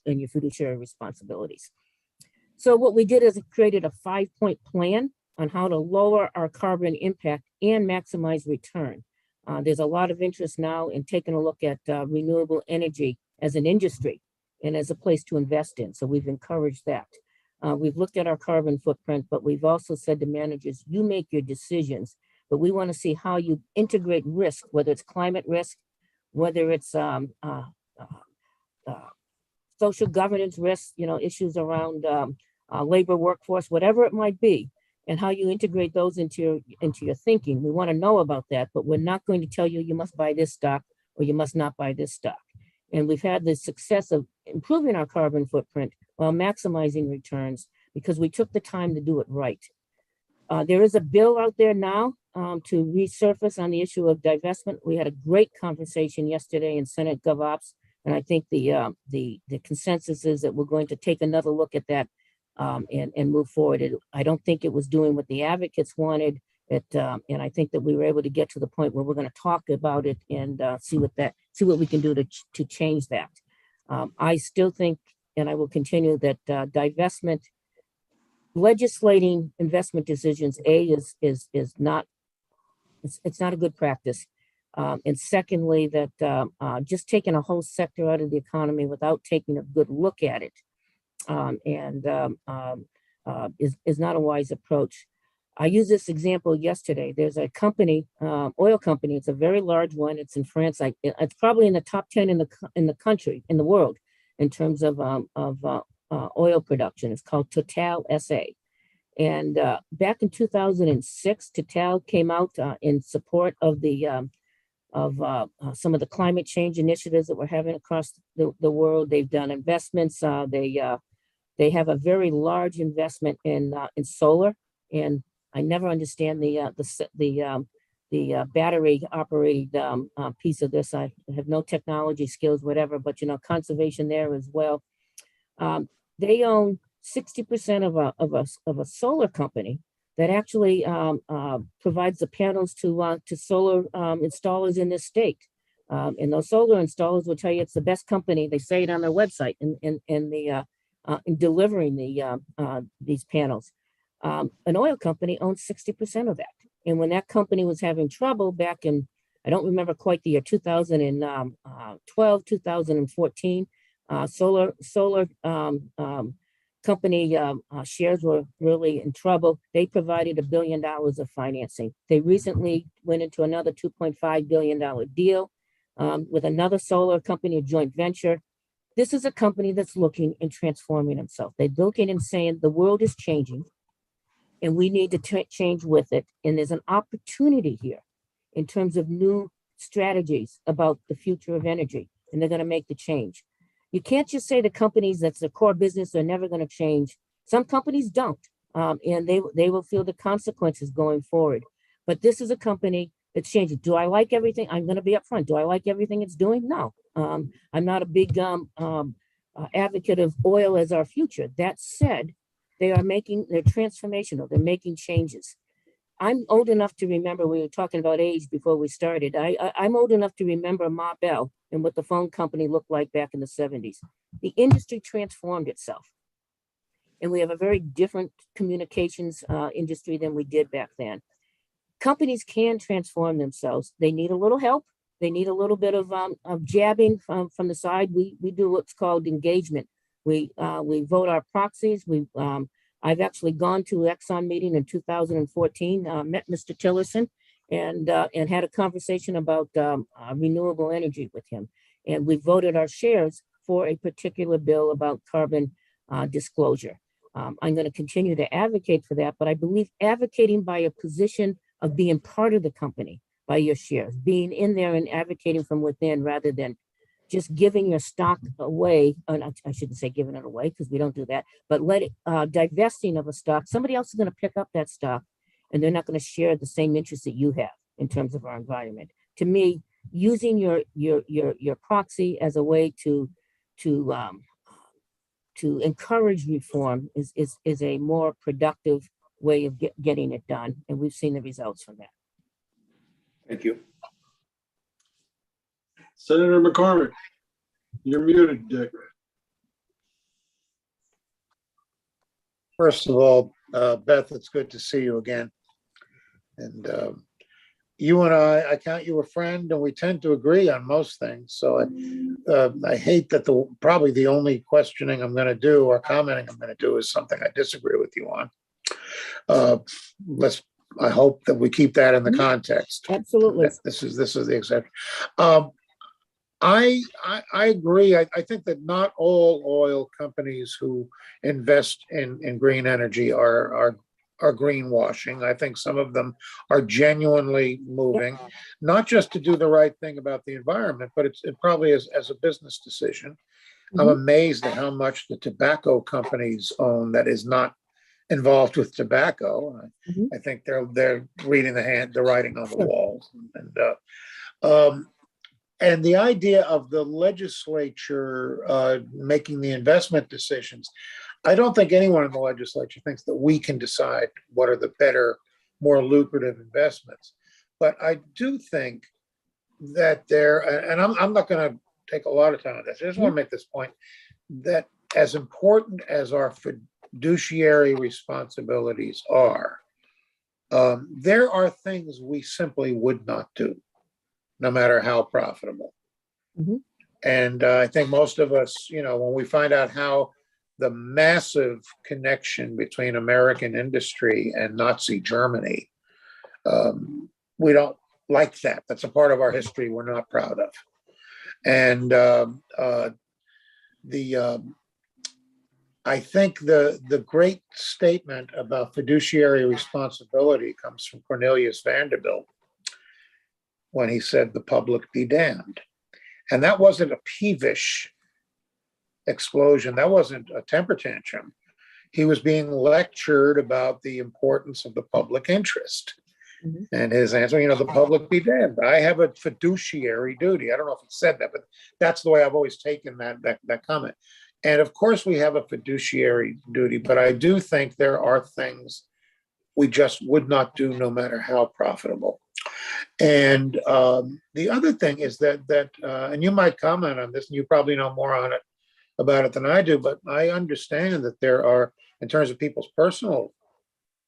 and your fiduciary responsibilities. So what we did is it created a 5-point plan on how to lower our carbon impact and maximize return. There's a lot of interest now in taking a look at renewable energy as an industry and as a place to invest in. So we've encouraged that. We've looked at our carbon footprint, but we've also said to managers, you make your decisions, but we want to see how you integrate risk, whether it's climate risk, whether it's social governance risks, issues around labor workforce, whatever it might be, and how you integrate those into your thinking. We want to know about that, but we're not going to tell you you must buy this stock or you must not buy this stock. And we've had the success of improving our carbon footprint while maximizing returns because we took the time to do it right. There is a bill out there now to resurface on the issue of divestment. We had a great conversation yesterday in Senate GovOps, and I think the consensus is that we're going to take another look at that and move forward. I don't think it was doing what the advocates wanted. And I think that we were able to get to the point where we're going to talk about it and see what we can do to change that. I still think, and I will continue, that divestment, legislating investment decisions, is not, it's not a good practice. And secondly, that just taking a whole sector out of the economy without taking a good look at it is not a wise approach. I used this example yesterday. There's a company, oil company. It's a very large one. It's in France. It's probably in the top 10 in the country, in the world, in terms of oil production. It's called Total SA. And back in 2006, Total came out in support of the some of the climate change initiatives that we're having across the world. They've done investments. They have a very large investment in solar, and I never understand the battery operated piece of this. I have no technology skills, whatever, but conservation there as well. They own 60% of a solar company that actually provides the panels to solar installers in this state. And those solar installers will tell you it's the best company. They say it on their website in delivering these panels. An oil company owns 60% of that. And when that company was having trouble back in, I don't remember quite the year, 2012, 2014, solar company shares were really in trouble. They provided $1 billion of financing. They recently went into another $2.5 billion deal with another solar company, a joint venture. This is a company that's looking and transforming themselves. They're looking and saying the world is changing and we need to change with it. And there's an opportunity here in terms of new strategies about the future of energy, and they're going to make the change. You can't just say the companies that's the core business are never going to change. Some companies don't, and they will feel the consequences going forward. But this is a company that's changing. Do I like everything? I'm going to be upfront. Do I like everything it's doing? No. I'm not a big advocate of oil as our future. That said, they're transformational. They're making changes. I'm old enough to remember, we were talking about age before we started. I'm old enough to remember Ma Bell and what the phone company looked like back in the 70s. The industry transformed itself. And we have a very different communications industry than we did back then. Companies can transform themselves. They need a little help. They need a little bit of jabbing from the side. We do what's called engagement. We vote our proxies. I've actually gone to Exxon meeting in 2014, met Mr. Tillerson, and had a conversation about renewable energy with him. And we voted our shares for a particular bill about carbon disclosure. I'm going to continue to advocate for that, but I believe advocating by a position of being part of the company, by your shares, being in there and advocating from within rather than just giving your stock away. I shouldn't say giving it away because we don't do that, but divesting of a stock. Somebody else is going to pick up that stock and they're not going to share the same interests that you have in terms of our environment. To me, using your proxy as a way to encourage reform is a more productive way of getting it done. And we've seen the results from that. Thank you. Senator McCormick, you're muted, Dick. First of all, Beth, it's good to see you again. And you and I count you a friend, and we tend to agree on most things. So I hate that probably the only questioning I'm going to do or commenting I'm going to do is something I disagree with you on. I hope that we keep that in the context. Absolutely. This is the exception. I agree. I think that not all oil companies who invest in green energy are greenwashing. I think some of them are genuinely moving, not just to do the right thing about the environment, but it probably is as a business decision. I'm amazed at how much the tobacco companies own that is not involved with tobacco. I think they're reading the writing on the walls, and the idea of the legislature making the investment decisions. I don't think anyone in the legislature thinks that we can decide what are the better, more lucrative investments. But I do think that and I'm not going to take a lot of time on this. I just want to make this point that as important as our fiduciary responsibilities are, there are things we simply would not do, no matter how profitable. And I think most of us, when we find out how the massive connection between American industry and Nazi Germany, we don't like that. That's a part of our history we're not proud of. And I think the great statement about fiduciary responsibility comes from Cornelius Vanderbilt when he said, "The public be damned." And that wasn't a peevish explosion. That wasn't a temper tantrum. He was being lectured about the importance of the public interest. And his answer, the public be damned. I have a fiduciary duty. I don't know if he said that, but that's the way I've always taken that comment. And of course we have a fiduciary duty, but I do think there are things we just would not do no matter how profitable. And the other thing is that and you might comment on this, and you probably know more about it than I do, but I understand that there are, in terms of people's personal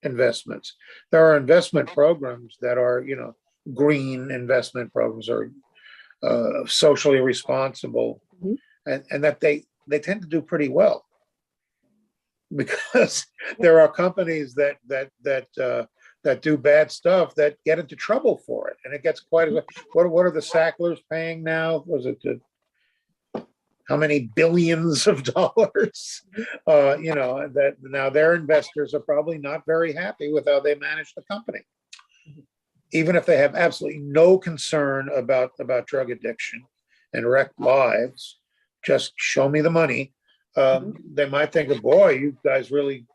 investments, there are investment programs that are, green investment programs or socially responsible, and that they tend to do pretty well, because there are companies that do bad stuff that get into trouble for it, and it gets quite a. What are the Sacklers paying now? Was it how many billions of dollars? That now their investors are probably not very happy with how they manage the company, even if they have absolutely no concern about drug addiction and wrecked lives. Just show me the money. They might think, of, boy, you guys really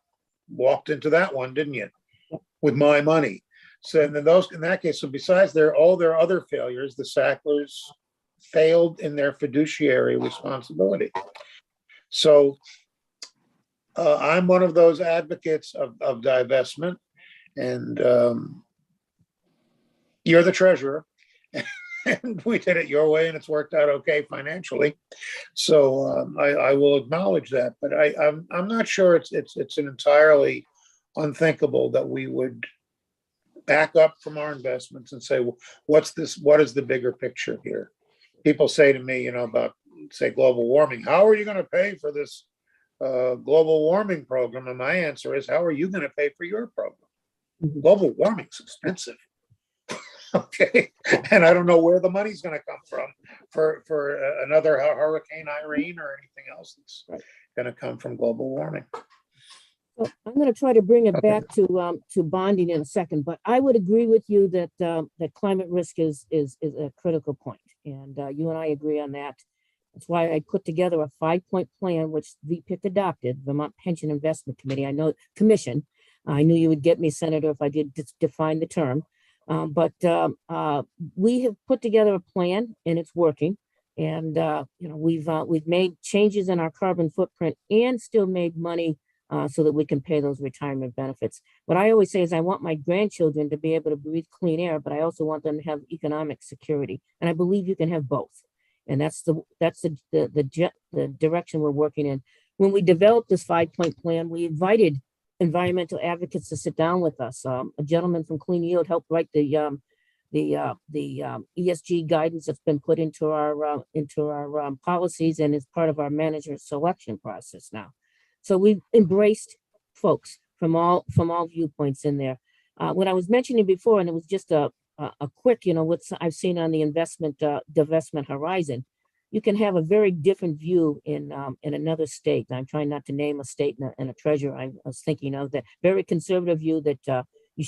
walked into that one, didn't you? With my money. So in that case, so besides all their other failures, the Sacklers failed in their fiduciary responsibility. So I'm one of those advocates of divestment, and you're the treasurer. And we did it your way, and it's worked out okay financially. So I will acknowledge that, but I'm not sure it's an entirely unthinkable that we would back up from our investments and say, well, what is the bigger picture here? People say to me, about, say, global warming. How are you going to pay for this global warming program? And my answer is, how are you going to pay for your program? Global warming is expensive. Okay, and I don't know where the money's going to come from for another Hurricane Irene or anything else that's going to come from global warming. Well, I'm going to try to bring it back to bonding in a second, but I would agree with you that that climate risk is a critical point, and you and I agree on that. That's why I put together a 5-point plan, which VPIC adopted, Vermont Pension Investment Committee. Commission. I knew you would get me, Senator, if I did define the term. But we have put together a plan, and it's working. And we've made changes in our carbon footprint and still made money so that we can pay those retirement benefits. What I always say is I want my grandchildren to be able to breathe clean air, but I also want them to have economic security. And I believe you can have both. And that's the direction we're working in. When we developed this 5-point plan, we invited environmental advocates to sit down with us. A gentleman from Clean Yield helped write the ESG guidance that's been put into our policies and is part of our manager selection process now. So we've embraced folks from all viewpoints in there. What I was mentioning before, and it was just a quick, what I've seen on the divestment horizon, you can have a very different view in another state. I'm trying not to name a state and a treasurer I was thinking of, that very conservative view that you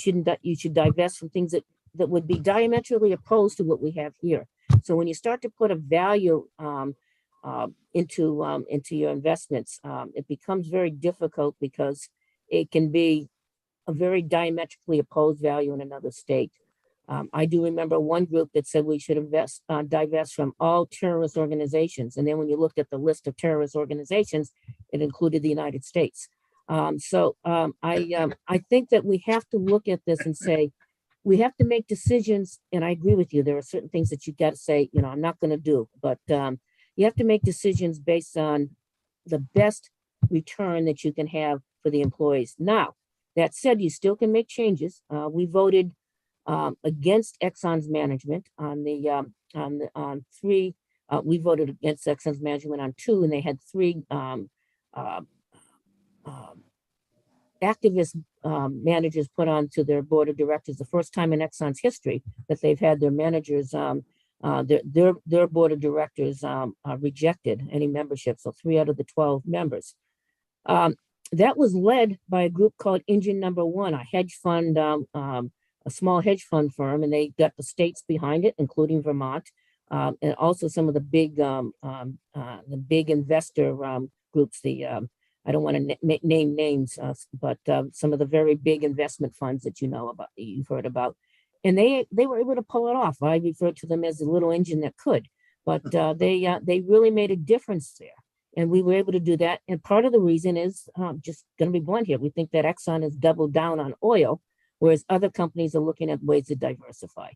should divest from things that would be diametrically opposed to what we have here. So when you start to put a value into your investments, it becomes very difficult because it can be a very diametrically opposed value in another state. I do remember one group that said we should divest from all terrorist organizations. And then when you looked at the list of terrorist organizations, it included the United States. I think that we have to look at this and say, we have to make decisions. And I agree with you. There are certain things that you got to say, I'm not going to do, but you have to make decisions based on the best return that you can have for the employees. Now, that said, you still can make changes. We voted against Exxon's management on three. We voted against Exxon's management on 2, and they had 3 activist managers put onto their board of directors. The first time in Exxon's history that they've had their managers, their board of directors rejected any membership. So 3 out of the 12 members. That was led by a group called Engine Number 1, a hedge fund, a small hedge fund firm, and they got the states behind it, including Vermont, and also some of the big investor groups. I don't want to name names, but some of the very big investment funds that you've heard about, and they were able to pull it off. I refer to them as the little engine that could, but they really made a difference there. And we were able to do that. And part of the reason is just going to be blunt here. We think that Exxon has doubled down on oil, whereas other companies are looking at ways to diversify.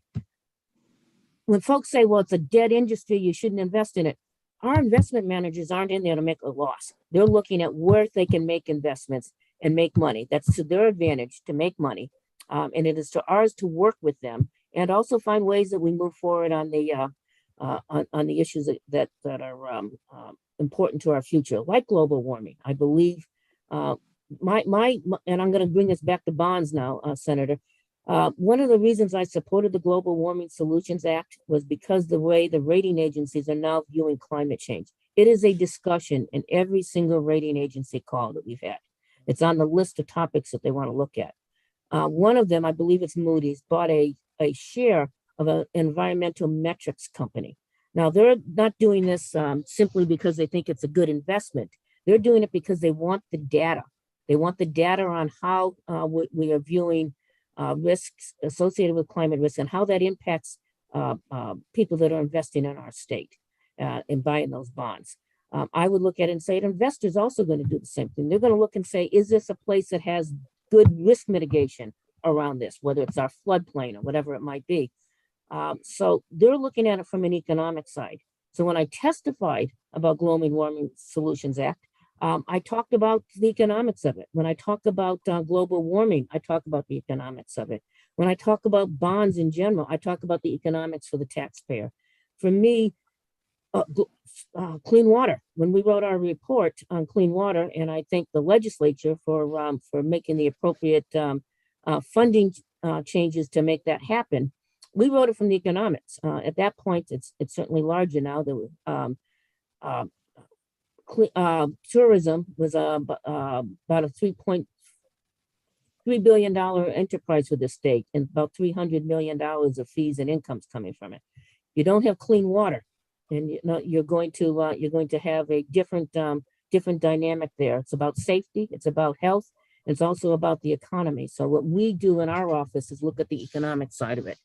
When folks say, well, it's a dead industry, you shouldn't invest in it. Our investment managers aren't in there to make a loss. They're looking at where they can make investments and make money. That's to their advantage to make money. And it is to ours to work with them and also find ways that we move forward on the issues that are important to our future, like global warming. I believe and I'm going to bring this back to bonds now, Senator. One of the reasons I supported the Global Warming Solutions Act was because the way the rating agencies are now viewing climate change. It is a discussion in every single rating agency call that we've had. It's on the list of topics that they want to look at. One of them, I believe it's Moody's, bought a share of an environmental metrics company. Now, they're not doing this simply because they think it's a good investment. They're doing it because they want the data. They want the data on how we are viewing risks associated with climate risk and how that impacts people that are investing in our state and buying those bonds. I would look at it and say, investors also going to do the same thing. They're going to look and say, is this a place that has good risk mitigation around this, whether it's our floodplain or whatever it might be. So they're looking at it from an economic side. So when I testified about Global Warming Solutions Act, I talked about the economics of it. When I talk about global warming, I talk about the economics of it. When I talk about bonds in general, I talk about the economics for the taxpayer. For me, clean water. When we wrote our report on clean water, and I thank the legislature for making the appropriate funding changes to make that happen, we wrote it from the economics. At that point, it's certainly larger now. Tourism was about a $3.3 billion enterprise for the state, and about $300 million of fees and incomes coming from it. You don't have clean water, and you're going to have a different dynamic there. It's about safety, it's about health, it's also about the economy. So what we do in our office is look at the economic side of it.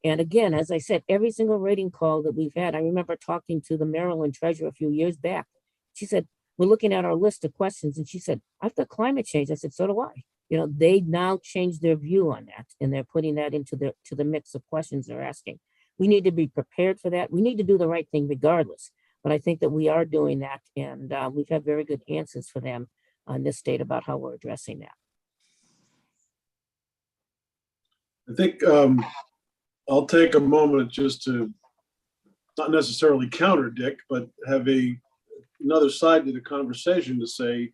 And again, as I said, every single rating call that we've had, I remember talking to the Maryland treasurer a few years back. She said, we're looking at our list of questions. And she said, I've got climate change. I said, so do I. They now changed their view on that, and they're putting that into the mix of questions they're asking. We need to be prepared for that. We need to do the right thing regardless. But I think that we are doing that, and we've had very good answers for them on this state about how we're addressing that. I think I'll take a moment just to not necessarily counter Dick, but have another side to the conversation to say,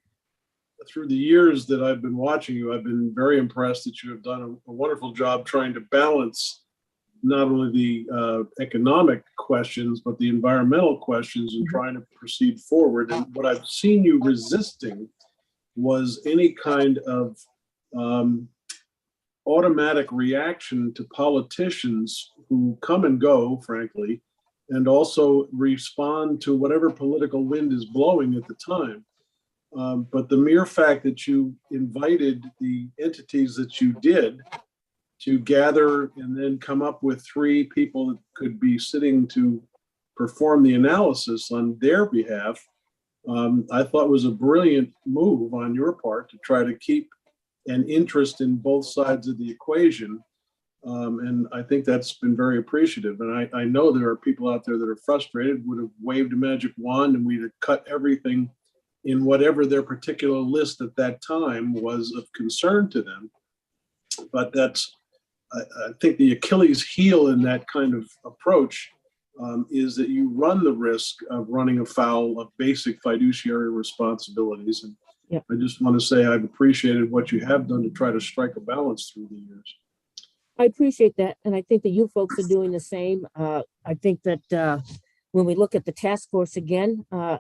through the years that I've been watching you, I've been very impressed that you have done a wonderful job trying to balance not only the economic questions, but the environmental questions and trying to proceed forward. And what I've seen you resisting was any kind of automatic reaction to politicians who come and go, frankly, and also respond to whatever political wind is blowing at the time. But the mere fact that you invited the entities that you did to gather and then come up with 3 people that could be sitting to perform the analysis on their behalf, I thought was a brilliant move on your part to try to keep an interest in both sides of the equation. And I think that's been very appreciative. And I know there are people out there that are frustrated, would have waved a magic wand and we'd have cut everything in whatever their particular list at that time was of concern to them. But that's, I think the Achilles heel in that kind of approach is that you run the risk of running afoul of basic fiduciary responsibilities. And Yep. I just want to say I've appreciated what you have done to try to strike a balance through the years. I appreciate that. And I think that you folks are doing the same. I think that when we look at the task force again, I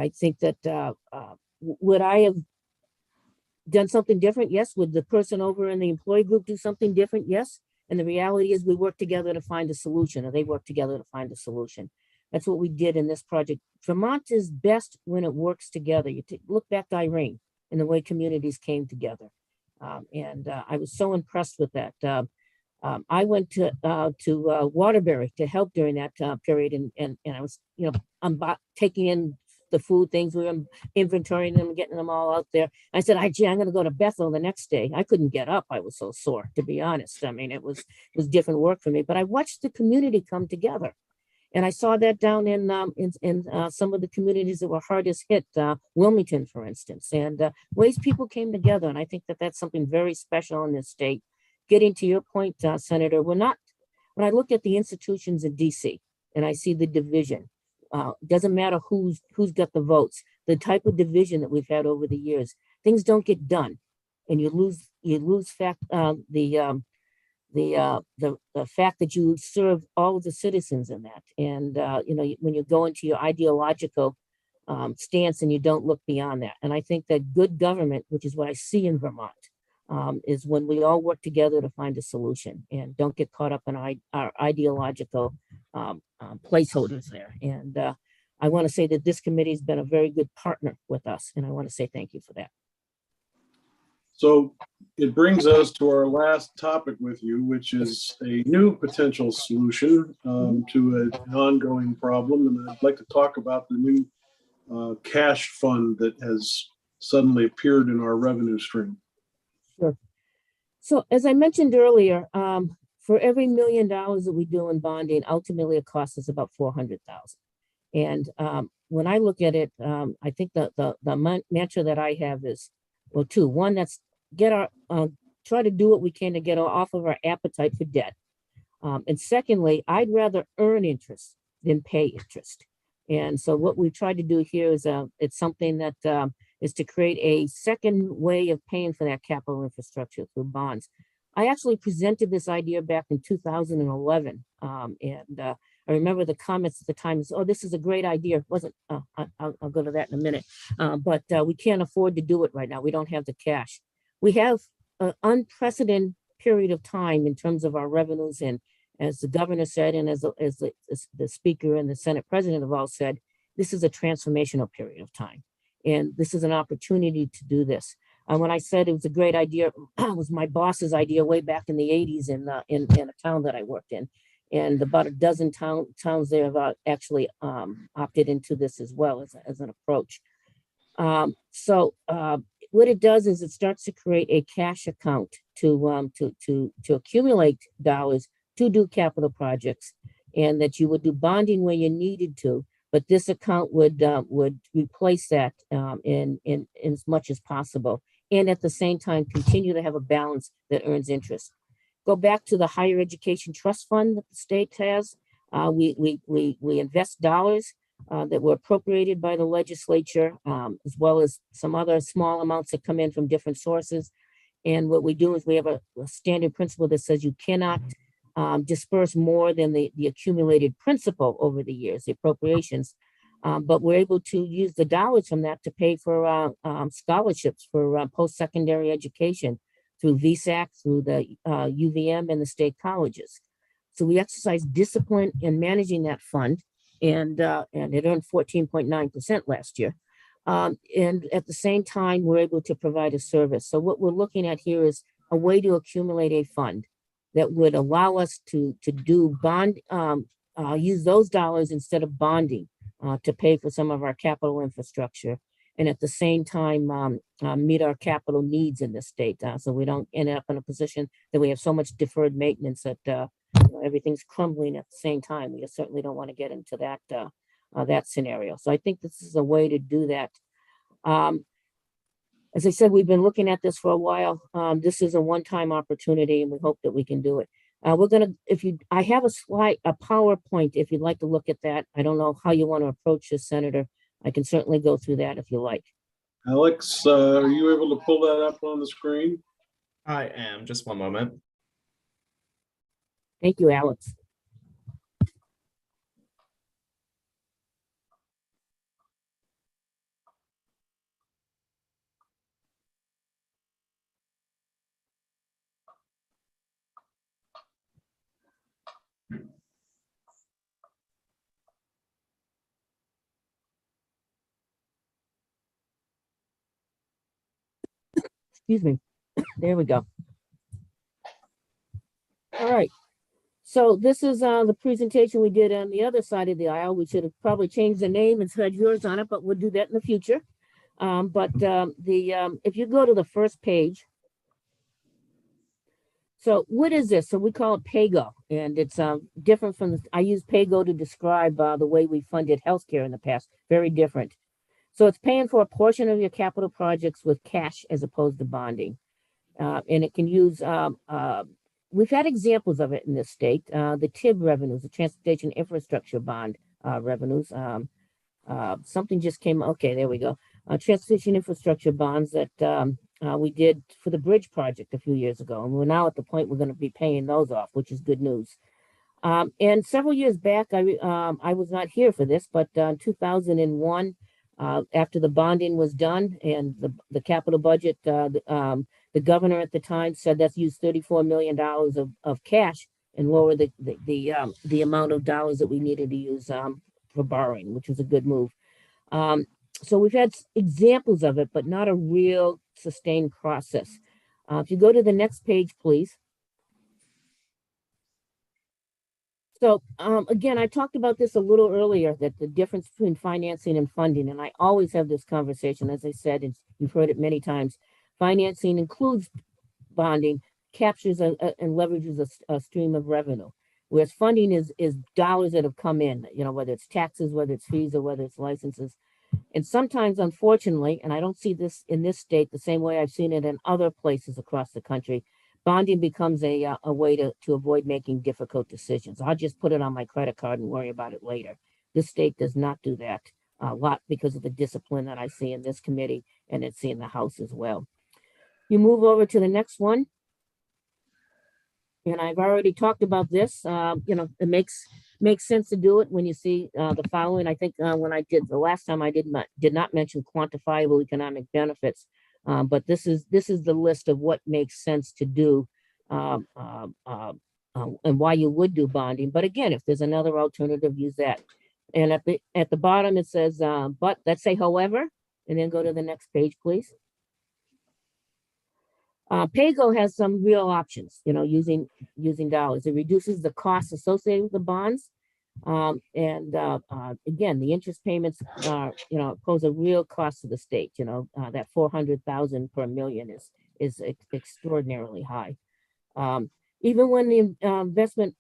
think that would I have done something different? Yes. Would the person over in the employee group do something different? Yes. And the reality is we work together to find a solution, or they work together to find a solution. That's what we did in this project. Vermont is best when it works together. You look back to Irene and the way communities came together. I was so impressed with that. I went to Waterbury to help during that period, and I was, I'm taking in the food things. We were inventorying them, getting them all out there. I said, I'm going to go to Bethel the next day. I couldn't get up. I was so sore, to be honest. I mean, it was different work for me, but I watched the community come together. And I saw that down in some of the communities that were hardest hit, Wilmington, for instance, and ways people came together. And I think that that's something very special in this state. Getting to your point, Senator, when I look at the institutions in DC and I see the division, doesn't matter who's got the votes, the type of division that we've had over the years, things don't get done, and you lose the fact that you serve all of the citizens in that. And, when you go into your ideological stance and you don't look beyond that. And I think that good government, which is what I see in Vermont, is when we all work together to find a solution and don't get caught up in our ideological placeholders there. And I want to say that this committee has been a very good partner with us. And I want to say thank you for that. So it brings us to our last topic with you, which is a new potential solution to an ongoing problem. And I'd like to talk about the new cash fund that has suddenly appeared in our revenue stream. Sure. So as I mentioned earlier, for every $1 million that we do in bonding, ultimately it costs us about $400,000. And when I look at it, I think the mantra that I have is, well, 2. One, that's try to do what we can to get off of our appetite for debt. And secondly, I'd rather earn interest than pay interest. And so what we tried to do here is it's something that is to create a second way of paying for that capital infrastructure through bonds. I actually presented this idea back in 2011. I remember the comments at the time is, oh, this is a great idea. It wasn't, I'll go to that in a minute. But we can't afford to do it right now. We don't have the cash. We have an unprecedented period of time in terms of our revenues. And as the governor said, and as the speaker and the Senate president have all said, this is a transformational period of time. And this is an opportunity to do this. When I said it was a great idea, it was my boss's idea way back in the 80s in a town that I worked in. And about a dozen towns there have actually opted into this as well as an approach. So what it does is it starts to create a cash account to accumulate dollars to do capital projects, and that you would do bonding where you needed to, but this account would replace that in as much as possible, and at the same time continue to have a balance that earns interest. go back to the higher education trust fund that the state has. We invest dollars that were appropriated by the legislature, as well as some other small amounts that come in from different sources. And what we do is we have a standard principle that says you cannot disperse more than the accumulated principal over the years, the appropriations. But we're able to use the dollars from that to pay for scholarships for post-secondary education through VSAC, through the UVM and the state colleges. So we exercise discipline in managing that fund, and it earned 14.9% last year. And at the same time, we're able to provide a service. So what we're looking at here is a way to accumulate a fund that would allow us to do bond, use those dollars instead of bonding to pay for some of our capital infrastructure, and at the same time meet our capital needs in the state, so we don't end up in a position that we have so much deferred maintenance that everything's crumbling at the same time. We certainly don't want to get into that that scenario. So I think this is a way to do that. As I said, we've been looking at this for a while. This is a one-time opportunity, and we hope that we can do it. We're gonna, I have a PowerPoint if you'd like to look at that. I don't know how you want to approach this, Senator. I can certainly go through that if you like. Alex, are you able to pull that up on the screen? I am. Just one moment. Thank you, Alex. Excuse me. There we go. All right. So this is the presentation we did on the other side of the aisle. We should have probably changed the name and had yours on it, but we'll do that in the future. If you go to the first page. So what is this? So we call it PAYGO, and it's different from I use PAYGO to describe the way we funded healthcare in the past. Very different. So it's paying for a portion of your capital projects with cash as opposed to bonding. And it can use, we've had examples of it in this state. The TIB revenues, the Transportation Infrastructure Bond revenues. Something just came, okay, there we go. Transportation Infrastructure Bonds that we did for the bridge project a few years ago. And we're now at the point we're going to be paying those off, which is good news. And several years back, I was not here for this, but 2001, after the bonding was done and the capital budget, the governor at the time said let's use $34 million of cash and lower the amount of dollars that we needed to use for borrowing, which was a good move. So we've had examples of it, but not a real sustained process. If you go to the next page, please. So again, I talked about this a little earlier, that the difference between financing and funding, and I always have this conversation, as I said, and you've heard it many times. Financing includes bonding, captures and leverages a stream of revenue, whereas funding is dollars that have come in, whether it's taxes, whether it's fees, or whether it's licenses. And sometimes, unfortunately, and I don't see this in this state the same way I've seen it in other places across the country, bonding becomes a way to avoid making difficult decisions. I'll just put it on my credit card and worry about it later. This state does not do that a lot because of the discipline that I see in this committee and it's in the House as well. You move over to the next one. And I've already talked about this. It makes sense to do it when you see the following. I think when I did the last time, I did not mention quantifiable economic benefits. But this is the list of what makes sense to do and why you would do bonding. But again, if there's another alternative, use that. And at the bottom it says, but let's say, however, and then go to the next page, please. PAYGO has some real options, using dollars. It reduces the costs associated with the bonds. Again, the interest payments pose a real cost to the state. That $400,000 per million is extraordinarily high. Even when the investment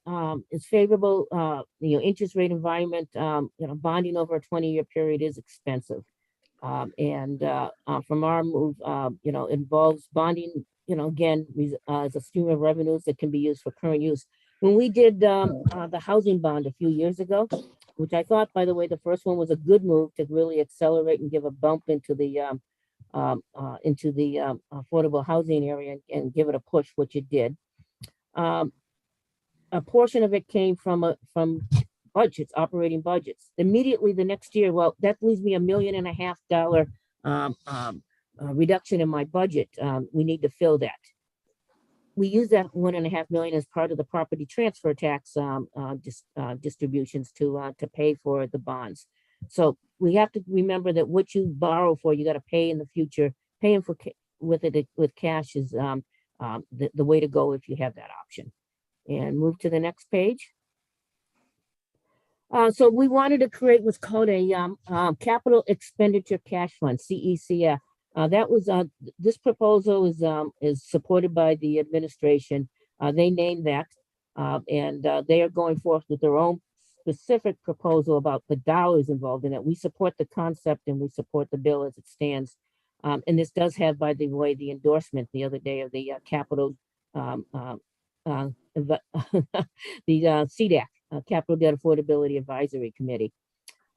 is favorable, interest rate environment, bonding over a 20-year period is expensive. From our move, involves bonding again, as a stream of revenues that can be used for current use. When we did the housing bond a few years ago, which I thought, by the way, the first one was a good move to really accelerate and give a bump into the affordable housing area and give it a push, which it did. A portion of it came from budgets, operating budgets. Immediately the next year, well, that leaves me $1.5 million reduction in my budget. We need to fill that. We use that 1.5 million as part of the property transfer tax distributions to pay for the bonds. So we have to remember that what you borrow for, you got to pay in the future. Paying for with cash is the way to go if you have that option. And move to the next page. So we wanted to create what's called a capital expenditure cash fund, CECF. That was this proposal is supported by the administration. They named that, and they are going forth with their own specific proposal about the dollars involved in it. We support the concept and we support the bill as it stands. And this does have, by the way, the endorsement the other day of the capital, the CDAC, Capital Debt Affordability Advisory Committee.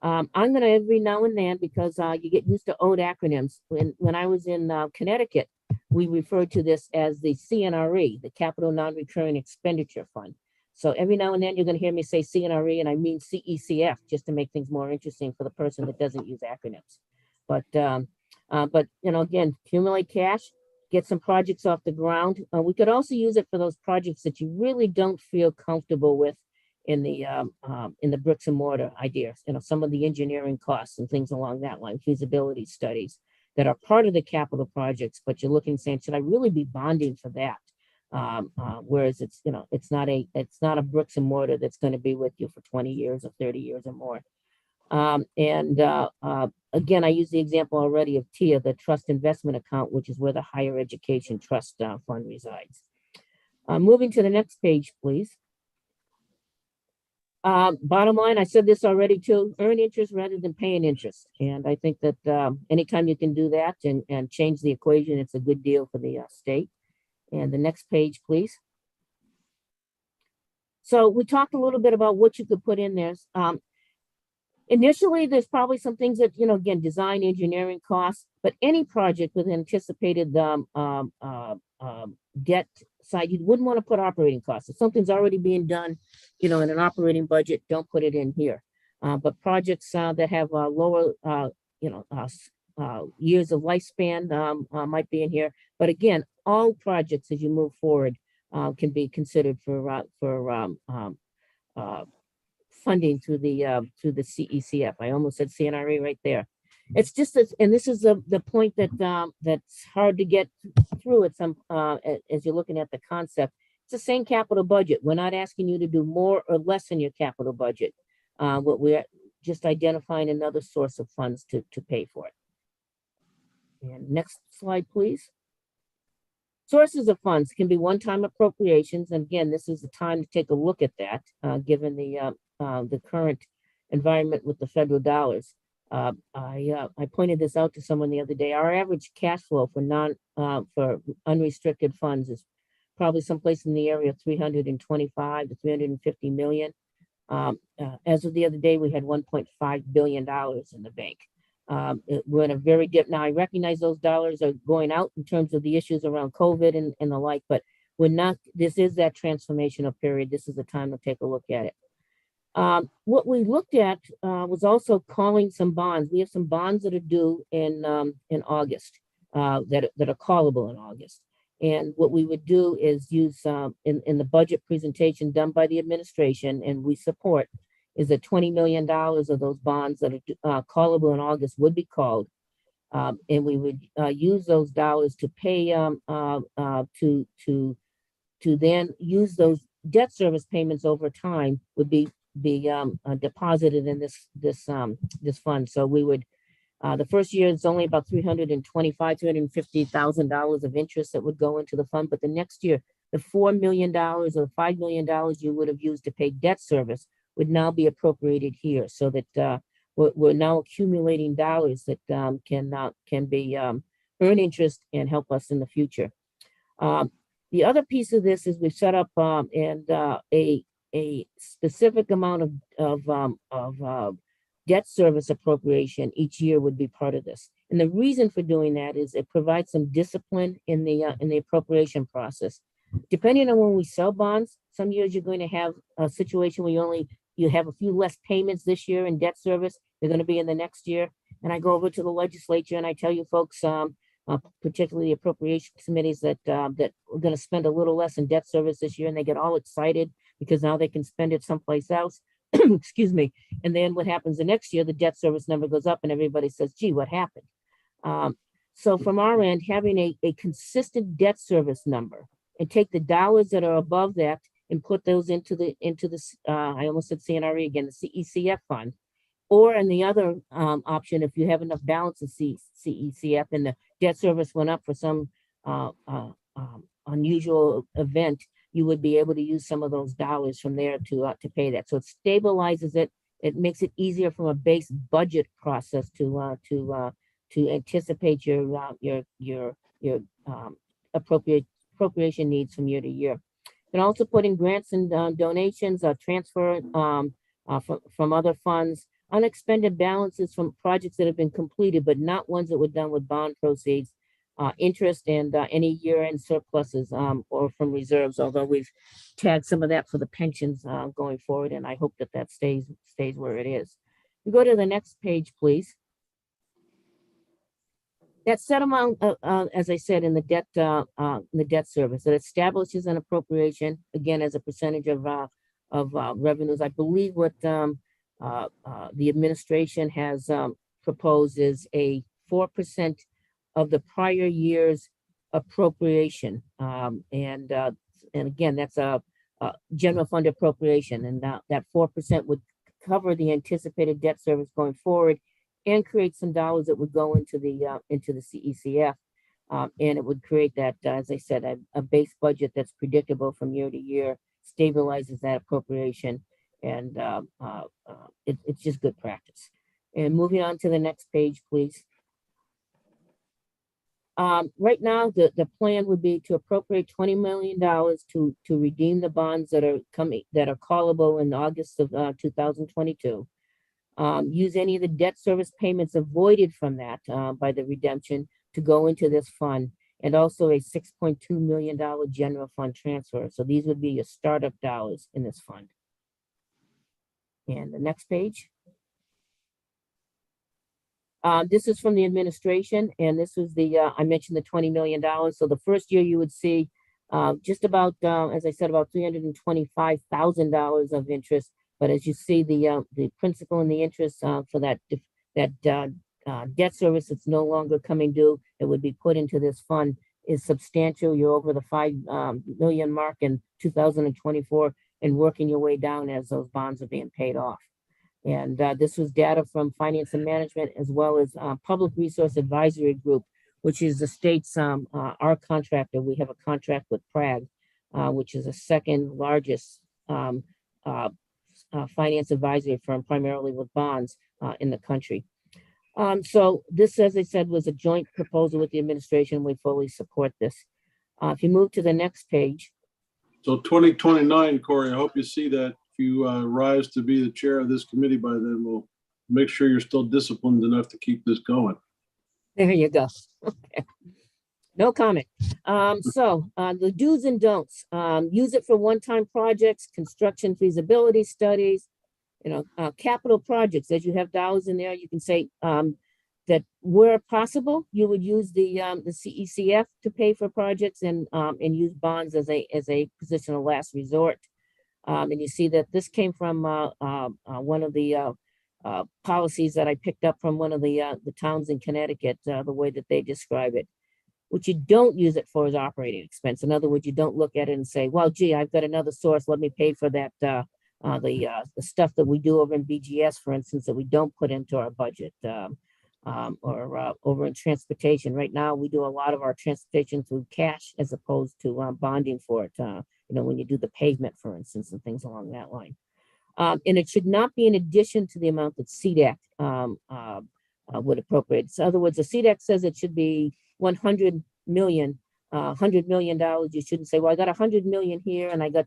I'm going to every now and then, because you get used to old acronyms. When I was in Connecticut, we referred to this as the CNRE, the Capital Non-Recurring Expenditure Fund. So every now and then you're going to hear me say CNRE, and I mean CECF, just to make things more interesting for the person that doesn't use acronyms. But again, accumulate cash, get some projects off the ground. We could also use it for those projects that you really don't feel comfortable with in the bricks and mortar ideas, some of the engineering costs and things along that line, feasibility studies that are part of the capital projects, but you're looking saying, should I really be bonding for that? Whereas it's not a bricks and mortar that's going to be with you for 20 years or 30 years or more. Again, I use the example already of TIA, the Trust Investment Account, which is where the Higher Education Trust Fund resides. Moving to the next page, please. Bottom line, I said this already too, earn interest rather than paying interest. And I think that anytime you can do that and change the equation, it's a good deal for the state. And the next page, please. So we talked a little bit about what you could put in there. Initially, there's probably some things that, again, design engineering costs, but any project with anticipated debt side, you wouldn't want to put operating costs. If something's already being done, in an operating budget, don't put it in here. But projects that have lower, years of lifespan might be in here. But again, all projects as you move forward can be considered for funding through the CECF. I almost said CNRE right there. It's just that, and this is the point that that's hard to get through at some as you're looking at the concept. It's the same capital budget. We're not asking you to do more or less in your capital budget. What we're just identifying another source of funds to pay for it. And next slide, please. Sources of funds can be one-time appropriations, and again, this is the time to take a look at that, given the current environment with the federal dollars. I pointed this out to someone the other day. Our average cash flow for unrestricted funds is probably someplace in the area of 325 to 350 million. As of the other day, we had $1.5 billion in the bank. We're in a very dip now. I recognize those dollars are going out in terms of the issues around COVID and the like, but we're not. This is that transformational period. This is the time to take a look at it. What we looked at was also calling some bonds. We have some bonds that are due in August that are callable in August. And what we would do is use in the budget presentation done by the administration, and we support, is that $20 million of those bonds that are callable in August would be called. And we would use those dollars to pay to then use those debt service payments over time would be deposited in this fund. So we would the first year it's only about $350,000 of interest that would go into the fund, but the next year the $4 million or $5 million you would have used to pay debt service would now be appropriated here, so that we're now accumulating dollars that can be earn interest and help us in the future. The other piece of this is we've set up a specific amount of debt service appropriation each year would be part of this. And the reason for doing that is it provides some discipline in the appropriation process. Depending on when we sell bonds, some years you're going to have a situation where you have a few less payments this year in debt service. They're going to be in the next year. And I go over to the legislature and I tell you folks, particularly the appropriation committees, that we're going to spend a little less in debt service this year, and they get all excited because now they can spend it someplace else. Excuse me. And then what happens the next year, the debt service number goes up and everybody says, gee, what happened? So from our end, having a consistent debt service number and take the dollars that are above that and put those into the I almost said CNRE again, the CECF fund. Or in the other option, if you have enough balance in CECF and the debt service went up for some unusual event, you would be able to use some of those dollars from there to pay that. So it stabilizes it. It makes it easier from a base budget process to anticipate your appropriation needs from year to year. And also put in grants and donations, transfer from other funds, unexpended balances from projects that have been completed, but not ones that were done with bond proceeds, interest, and any year-end surpluses or from reserves, although we've tagged some of that for the pensions going forward, and I hope that stays where it is. We go to the next page, please. That set amount, as I said, in the debt service, that establishes an appropriation, again, as a percentage of revenues. I believe what the administration has proposed is a 4% of the prior year's appropriation. And again, that's a general fund appropriation. And that 4% would cover the anticipated debt service going forward and create some dollars that would go into the CECF. And it would create that, as I said, a base budget that's predictable from year to year, stabilizes that appropriation, and it's just good practice. And moving on to the next page, please. Right now, the plan would be to appropriate $20 million to redeem the bonds that are callable in August of 2022. Use any of the debt service payments avoided from that by the redemption to go into this fund, and also a $6.2 million general fund transfer. So these would be your startup dollars in this fund. And the next page. This is from the administration, and this was I mentioned the $20 million. So the first year you would see just about, as I said, about $325,000 of interest. But as you see, the principal and the interest for that debt service that's no longer coming due, that would be put into this fund, is substantial. You're over the 5 million mark in 2024 and working your way down as those bonds are being paid off. And this was data from Finance and Management, as well as Public Resource Advisory Group, which is the state's, our contractor. We have a contract with Prague, which is the second largest finance advisory firm, primarily with bonds in the country. So this, as I said, was a joint proposal with the administration. We fully support this. If you move to the next page. So 2029, Corey, I hope you see that. If you rise to be the chair of this committee by then, we'll make sure you're still disciplined enough to keep this going. There you go. Okay. No comment. So the do's and don'ts, use it for one-time projects, construction feasibility studies, capital projects. As you have dollars in there, you can say that where possible, you would use the CECF to pay for projects, and use bonds as a position of last resort. And you see that this came from one of the policies that I picked up from one of the towns in Connecticut, the way that they describe it. What you don't use it for is operating expense. In other words, you don't look at it and say, well, gee, I've got another source. Let me pay for that, the stuff that we do over in BGS, for instance, that we don't put into our budget, or over in transportation. Right now, we do a lot of our transportation through cash as opposed to bonding for it, when you do the pavement, for instance, and things along that line. And it should not be in addition to the amount that CDAC would appropriate. So in other words, the CDAC says it should be 100 million, $100 million, you shouldn't say, well, I got 100 million here and I got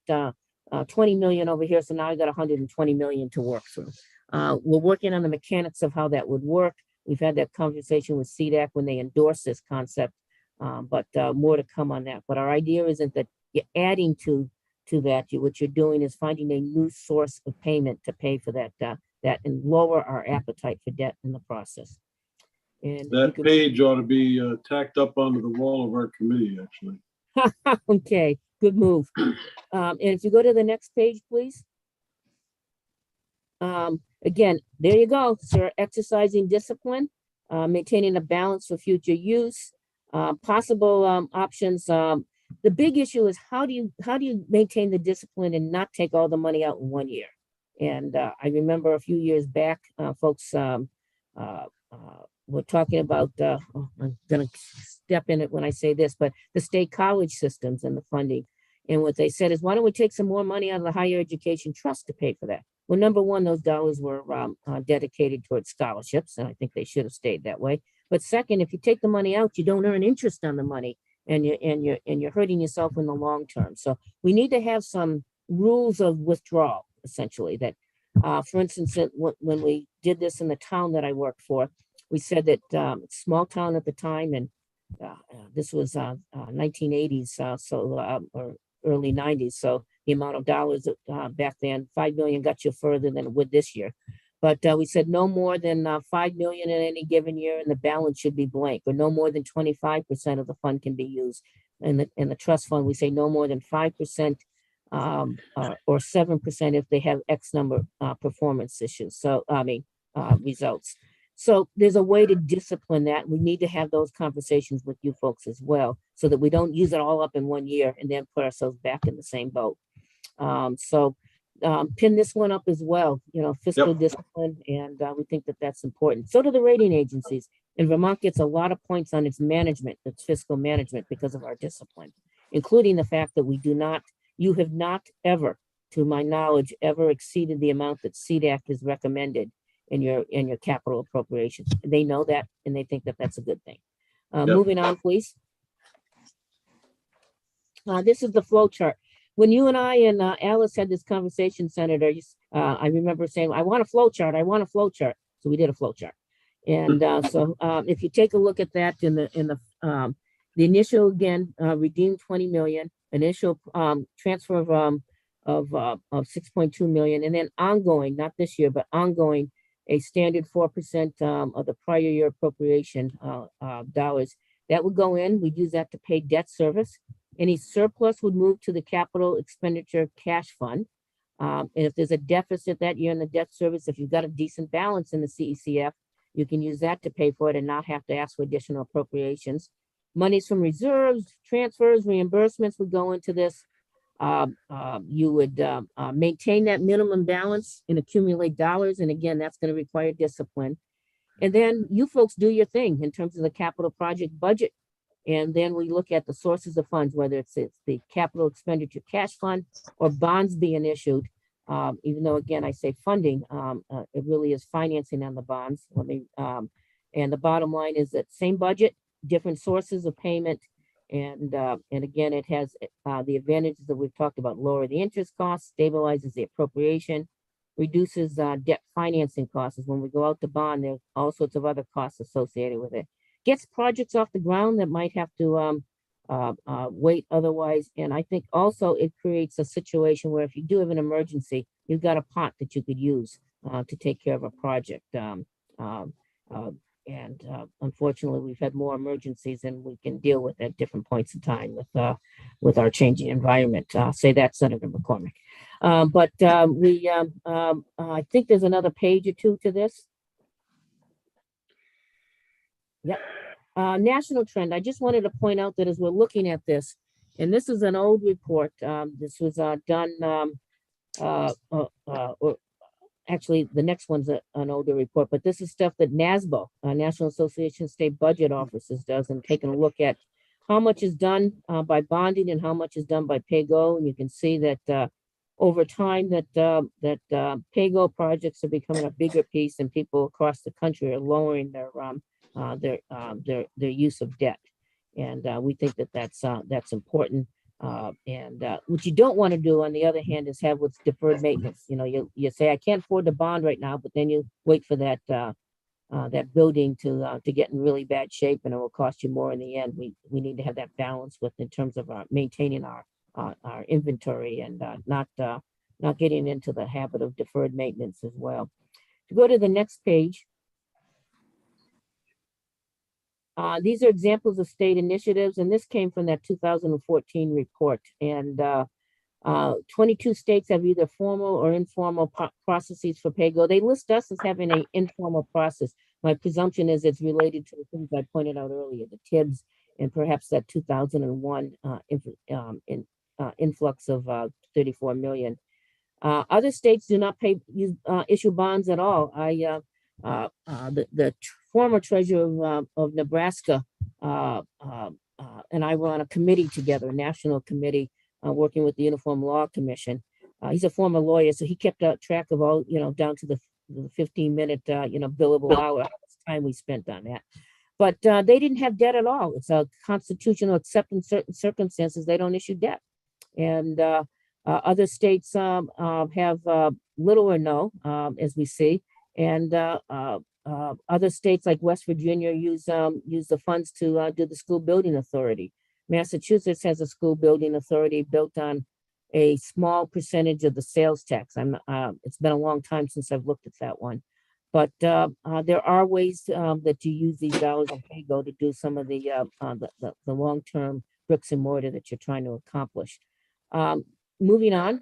20 million over here. So now I got 120 million to work through. We're working on the mechanics of how that would work. We've had that conversation with CDAC when they endorsed this concept, but more to come on that. But our idea isn't that you're adding to that. What you're doing is finding a new source of payment to pay for that and lower our appetite for debt in the process. And That page ought to be tacked up onto the wall of our committee, actually. okay, good move. And if you go to the next page, please. Again, there you go, sir. Exercising discipline, maintaining a balance for future use, possible options. The big issue is how do you maintain the discipline and not take all the money out in 1 year? And I remember a few years back, folks were talking about. I'm going to step in it when I say this, but the state college systems and the funding. And what they said is, why don't we take some more money out of the higher education trust to pay for that? Well, number one, those dollars were dedicated towards scholarships, and I think they should have stayed that way. But second, if you take the money out, you don't earn interest on the money, and you're hurting yourself in the long term. So we need to have some rules of withdrawal, essentially. That, for instance, when we did this in the town that I worked for, we said that small town at the time, and this was 1980s, or early 90s. So the amount of dollars back then, 5 million got you further than it would this year. But we said no more than 5 million in any given year, and the balance should be blank, or no more than 25% of the fund can be used. In the trust fund, we say no more than 5% or 7% if they have X number performance issues. So results. So there's a way to discipline that. We need to have those conversations with you folks as well, so that we don't use it all up in 1 year and then put ourselves back in the same boat. Pin this one up as well, fiscal discipline, and we think that that's important. So do the rating agencies. And Vermont gets a lot of points on its management, its fiscal management, because of our discipline, including the fact that you have not ever, to my knowledge, ever exceeded the amount that CDAC has recommended in your capital appropriations. They know that, and they think that that's a good thing. Moving on, please. This is the flow chart. When you and I and Alice had this conversation, Senator, I remember saying, I want a flow chart. I want a flow chart. So we did a flow chart. And so if you take a look at that in the initial, again, redeemed 20 million, initial transfer of 6.2 million, and then ongoing, not this year, but ongoing, a standard 4% of the prior year appropriation dollars that would go in. We'd use that to pay debt service. Any surplus would move to the capital expenditure cash fund. And if there's a deficit that year in the debt service, if you've got a decent balance in the Cecf, you can use that to pay for it and not have to ask for additional appropriations. Monies from reserves, transfers, reimbursements would go into this. You would maintain that minimum balance and accumulate dollars. And again, that's going to require discipline. And then you folks do your thing in terms of the capital project budget. And then we look at the sources of funds, whether it's the capital expenditure cash fund or bonds being issued. Even though, again, I say funding, it really is financing on the bonds. And the bottom line is that same budget, different sources of payment. And again, it has the advantages that we've talked about: lower the interest costs, stabilizes the appropriation, reduces debt financing costs. When we go out to bond, there's all sorts of other costs associated with it. Gets projects off the ground that might have to wait otherwise. And I think also it creates a situation where if you do have an emergency, you've got a pot that you could use to take care of a project. Unfortunately, we've had more emergencies than we can deal with at different points in time with our changing environment. Say that, Senator McCormick. I think there's another page or two to this. Yep. National trend. I just wanted to point out that as we're looking at this, and this is an old report. This was done, or actually the next one's an older report, but this is stuff that NASBO, National Association of State Budget Offices, does, and taking a look at how much is done by bonding and how much is done by pay-go. And you can see that over time that pay-go projects are becoming a bigger piece, and people across the country are lowering their use of debt. And we think that that's important. And what you don't want to do, on the other hand, is have what's deferred maintenance. You know, you say, I can't afford the bond right now, but then you wait for that that building to get in really bad shape, and it will cost you more in the end. We need to have that balance with in terms of maintaining our inventory and not getting into the habit of deferred maintenance as well. To go to the next page. These are examples of state initiatives, and this came from that 2014 report. And 22 states have either formal or informal processes for pay go. They list us as having an informal process. My presumption is it's related to the things I pointed out earlier, the TIBs, and perhaps that 2001 influx of 34 million. Other states do not issue bonds at all. The former treasurer of Nebraska and I were on a committee together, a national committee, working with the Uniform Law Commission. He's a former lawyer, so he kept track of all, down to the 15-minute, billable hour time we spent on that. But they didn't have debt at all. It's a constitutional, except in certain circumstances, they don't issue debt. And other states have little or no, as we see. And other states like West Virginia use the funds to do the school building authority. Massachusetts has a school building authority built on a small percentage of the sales tax. It's been a long time since I've looked at that one, but there are ways that you use these dollars on pay-go to do some of the long-term bricks and mortar that you're trying to accomplish. Moving on.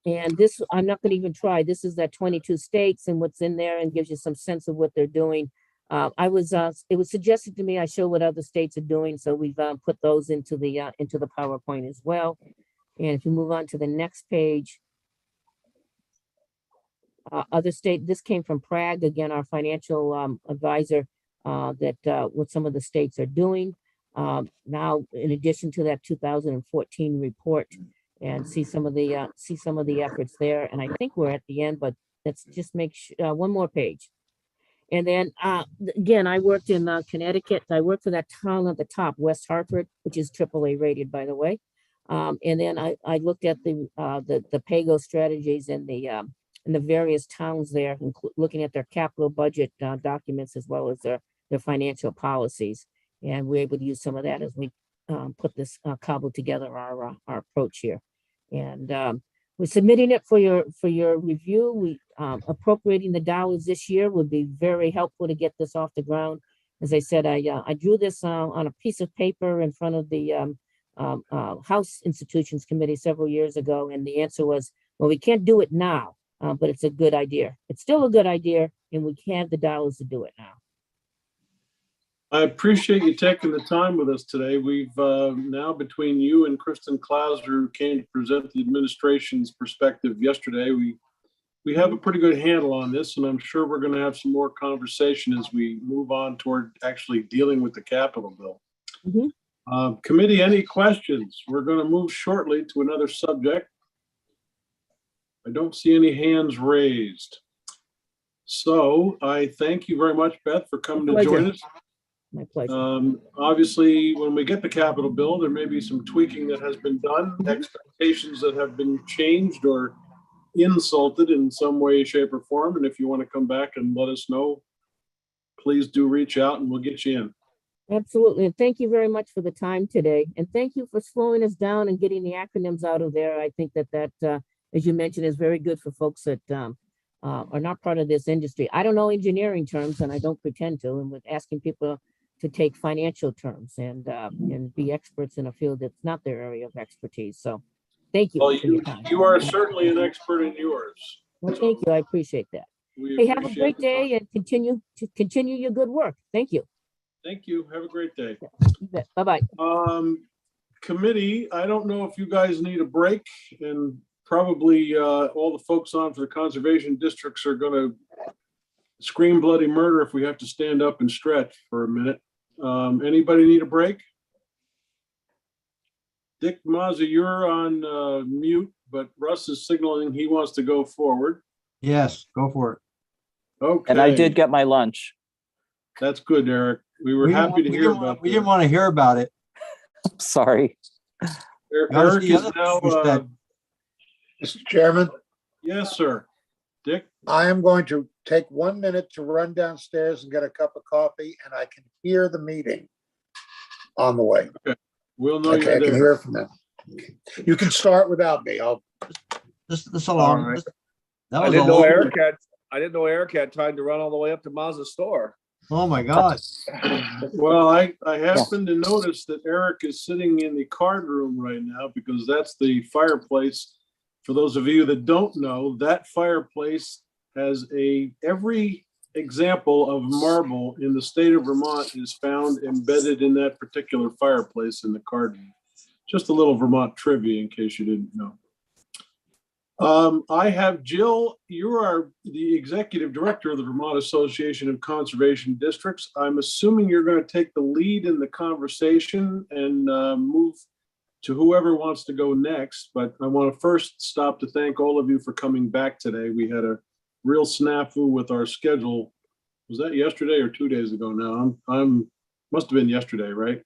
And this, I'm not going to even try. This is that 22 states and what's in there, and gives you some sense of what they're doing. It was suggested to me I show what other states are doing, so we've put those into the PowerPoint as well. And if you move on to the next page, other state. This came from Prague, again, our financial advisor, that what some of the states are doing now, in addition to that 2014 report. And see some of the efforts there. And I think we're at the end, but let's just make sure, one more page. And then again, I worked in Connecticut. I worked for that town at the top, West Hartford, which is AAA rated, by the way. And then I looked at the pay-go strategies in the various towns there, looking at their capital budget documents as well as their financial policies. And we're able to use some of that as we put this cobble together our approach here. And we're submitting it for your review. We appropriating the dollars this year would be very helpful to get this off the ground. As I said, I drew this on a piece of paper in front of the House Institutions Committee several years ago, and the answer was, well, we can't do it now, but it's a good idea. It's still a good idea, and we have the dollars to do it now. I appreciate you taking the time with us today. We've now, between you and Kristen Klauser, who came to present the administration's perspective yesterday, we have a pretty good handle on this, and I'm sure we're going to have some more conversation as we move on toward actually dealing with the capital bill. Mm-hmm. Committee, any questions? We're going to move shortly to another subject. I don't see any hands raised. So I thank you very much, Beth, for coming to join us. My pleasure. Obviously, when we get the capital bill, there may be some tweaking that has been done, expectations that have been changed or insulted in some way, shape, or form. And if you want to come back and let us know, please do reach out and we'll get you in. Absolutely. And thank you very much for the time today. And thank you for slowing us down and getting the acronyms out of there. I think that as you mentioned, is very good for folks that are not part of this industry. I don't know engineering terms, and I don't pretend to, and with asking people to take financial terms and be experts in a field that's not their area of expertise. So thank you. Well, you are certainly an expert in yours. Well, thank you. I appreciate that. Hey, have a great day and continue your good work. Thank you. Thank you. Have a great day. Bye-bye. Committee, I don't know if you guys need a break, and probably all the folks on for the conservation districts are going to scream bloody murder if we have to stand up and stretch for a minute. Anybody need a break? Dick Mazza, you're on mute, but Russ is signaling he wants to go forward. Yes, go for it. Okay. And I did get my lunch. That's good, Eric. We were happy to hear about We didn't that. want to hear about it. Sorry. That was Eric the is other now, thing we said. Mr. Chairman, yes, sir. Dick? I am going to take 1 minute to run downstairs and get a cup of coffee, and I can hear the meeting on the way. We'll know Okay, you're I can there. hear it from them. You can start without me. This All along. right. That I was didn't a know long. Eric had time to run all the way up to Mazda's store. Oh my God. Well, I happened to notice that Eric is sitting in the card room right now because that's the fireplace. For those of you that don't know, that fireplace has every example of marble in the state of Vermont is found embedded in that particular fireplace in the card room. Just a little Vermont trivia in case you didn't know. I have Jill, you are the executive director of the Vermont Association of Conservation Districts. I'm assuming you're going to take the lead in the conversation and move to whoever wants to go next. But I want to first stop to thank all of you for coming back today. We had a real snafu with our schedule. Was that yesterday or 2 days ago now? Must have been yesterday, right?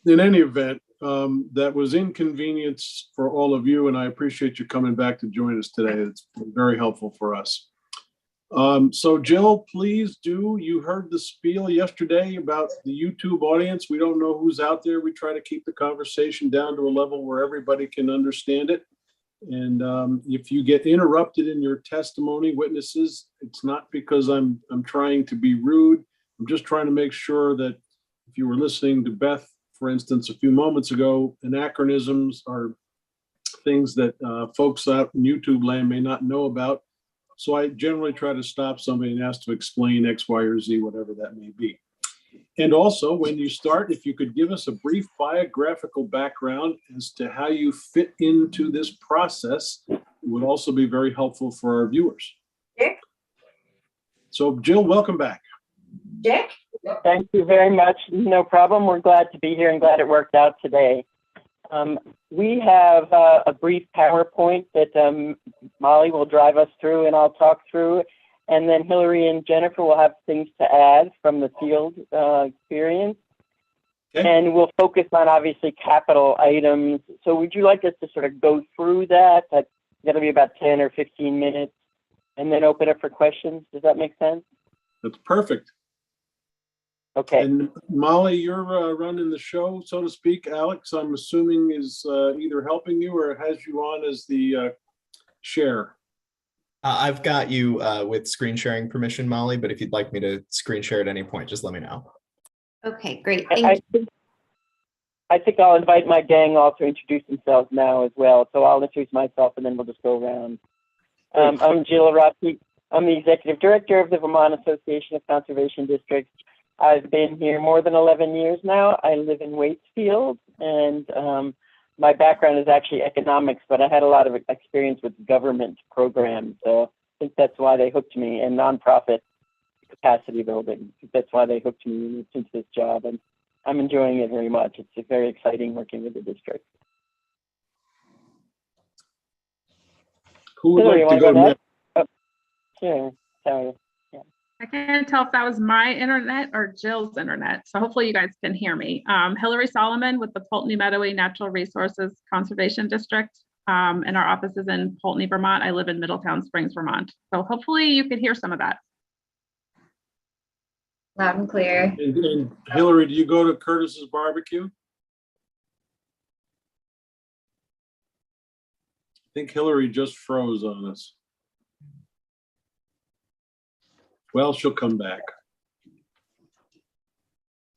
In any event, that was inconvenience for all of you, and I appreciate you coming back to join us today. It's been very helpful for us. So Jill, please do. You heard the spiel yesterday about the YouTube audience. We don't know who's out there. We try to keep the conversation down to a level where everybody can understand it. And if you get interrupted in your testimony, witnesses, it's not because I'm trying to be rude. I'm just trying to make sure that if you were listening to Beth, for instance, a few moments ago, anachronisms are things that folks out in YouTube land may not know about. So I generally try to stop somebody and ask to explain X, Y, or Z, whatever that may be. And also, when you start, if you could give us a brief biographical background as to how you fit into this process, it would also be very helpful for our viewers. Dick? So Jill, welcome back. Dick? Thank you very much. No problem. We're glad to be here and glad it worked out today. We have a brief PowerPoint that Molly will drive us through and I'll talk through. And then Hillary and Jennifer will have things to add from the field experience. Okay. And we'll focus on obviously capital items. So would you like us to sort of go through that? That'll be about 10 or 15 minutes and then open up for questions. Does that make sense? That's perfect. Okay. And Molly, you're running the show, so to speak. Alex, I'm assuming is either helping you or has you on as the share. I've got you with screen sharing permission, Molly, but if you'd like me to screen share at any point, just let me know. Okay, great. Thank you. I think I'll invite my gang all to introduce themselves now as well. So I'll introduce myself and then we'll just go around. I'm Jill Rossi. I'm the executive director of the Vermont Association of Conservation Districts. I've been here more than 11 years now. I live in Waitsfield, and my background is actually economics, but I had a lot of experience with government programs. So I think that's why they hooked me, and nonprofit capacity building. I think that's why they hooked me into this job, and I'm enjoying it very much. It's very exciting working with the district. Who would Hillary, like to you go wanna next? Oh, sure. Sorry. I can't tell if that was my internet or Jill's internet, so hopefully you guys can hear me. Hillary Solomon with the Poultney Midway Natural Resources Conservation District, and our office is in Poultney, Vermont. I live in Middletown Springs, Vermont. So hopefully you could hear some of that. Loud and clear. And Hillary, do you go to Curtis's Barbecue? I think Hillary just froze on us. Well, she'll come back.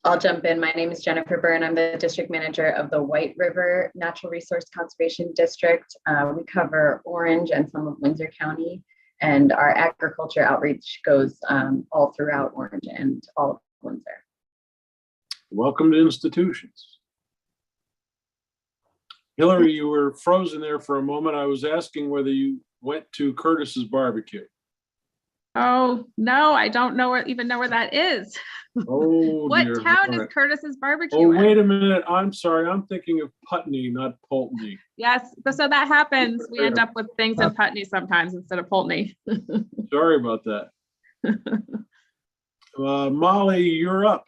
I'll jump in. My name is Jennifer Byrne. I'm the district manager of the White River Natural Resource Conservation District. We cover Orange and some of Windsor County, and our agriculture outreach goes all throughout Orange and all of Windsor. Welcome to institutions. Hillary, you were frozen there for a moment. I was asking whether you went to Curtis's Barbecue. Oh, no, I don't even know where that is. Oh, What dear. town All is right. Curtis's Barbecue Oh, in? wait a minute. I'm sorry. I'm thinking of Putney, not Poultney. Yes, so that happens. We end up with things in Putney sometimes instead of Poultney. Sorry about that. Molly, you're up.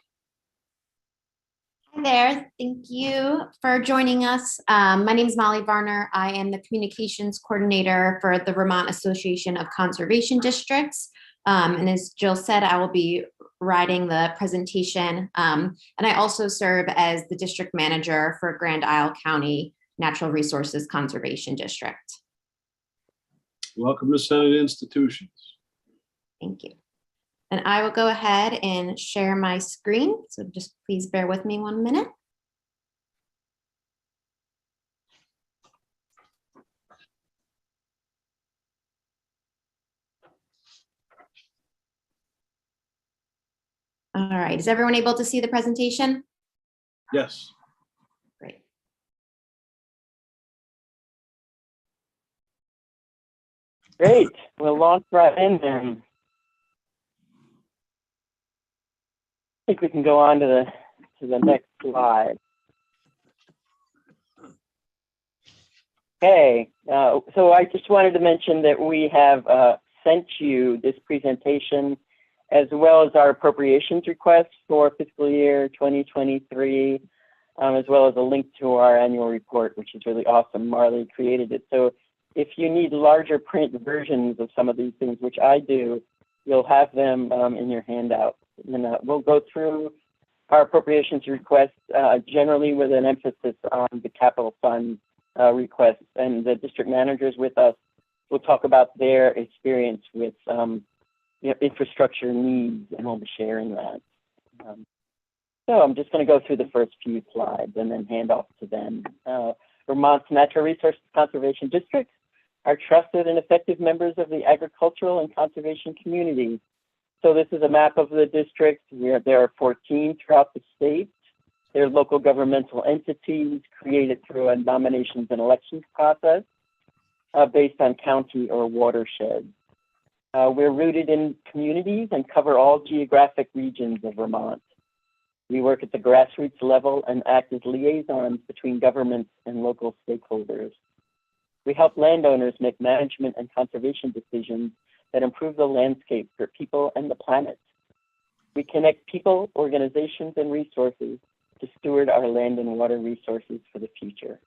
Hi there. Thank you for joining us. My name is Molly Varner. I am the communications coordinator for the Vermont Association of Conservation Districts. And as Jill said, I will be writing the presentation. And I also serve as the district manager for Grand Isle County Natural Resources Conservation District. Welcome to Senate Institutions. Thank you. And I will go ahead and share my screen. So just please bear with me 1 minute. All right, is everyone able to see the presentation? Yes. Great. Great. We'll launch right in then. I think we can go on to the next slide. Okay, so I just wanted to mention that we have sent you this presentation as well as our appropriations request for fiscal year 2023, as well as a link to our annual report, which is really awesome. Marley created it. So if you need larger print versions of some of these things, which I do, you'll have them in your handout. And we'll go through our appropriations requests generally with an emphasis on the capital fund requests, and the district managers with us will talk about their experience with infrastructure needs, and we'll be sharing that. So I'm just going to go through the first few slides and then hand off to them. Vermont's Natural Resources Conservation Districts are trusted and effective members of the agricultural and conservation community. So this is a map of the districts. There are 14 throughout the state. They're local governmental entities created through a nominations and elections process based on county or watershed. We're rooted in communities and cover all geographic regions of Vermont. We work at the grassroots level and act as liaisons between governments and local stakeholders. We help landowners make management and conservation decisions that improve the landscape for people and the planet. We connect people, organizations, and resources to steward our land and water resources for the future.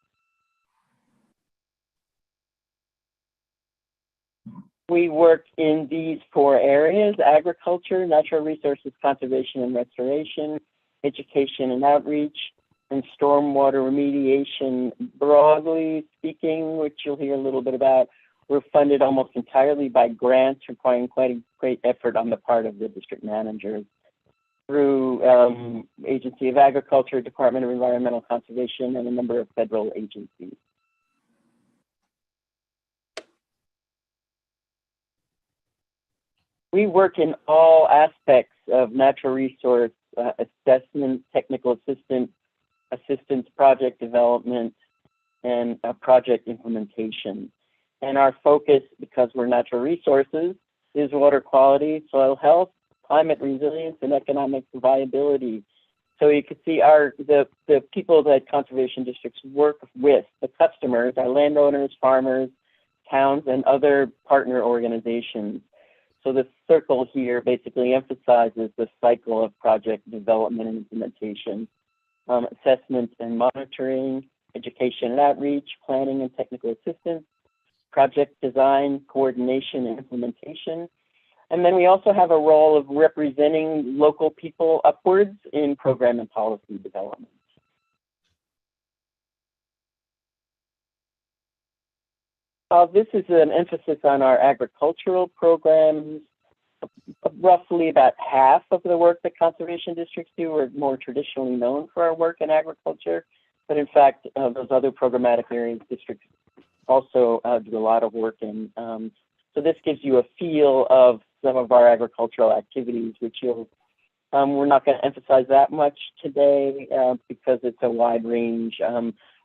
We work in these 4 areas: agriculture, natural resources conservation and restoration, education and outreach, and stormwater remediation. Broadly speaking, which you'll hear a little bit about, we're funded almost entirely by grants, requiring quite a great effort on the part of the district managers through Agency of Agriculture, Department of Environmental Conservation, and a number of federal agencies. We work in all aspects of natural resource assessment, technical assistance, project development, and project implementation. And our focus, because we're natural resources, is water quality, soil health, climate resilience, and economic viability. So you can see the people that conservation districts work with, the customers, our landowners, farmers, towns, and other partner organizations. So the circle here basically emphasizes the cycle of project development and implementation, assessment and monitoring, education and outreach, planning and technical assistance, project design, coordination, and implementation. And then we also have a role of representing local people upwards in program and policy development. This is an emphasis on our agricultural programs. Roughly about half of the work that conservation districts do are more traditionally known for our work in agriculture. But in fact, those other programmatic areas districts also do a lot of work in. So this gives you a feel of some of our agricultural activities, which we're not going to emphasize that much today because it's a wide range.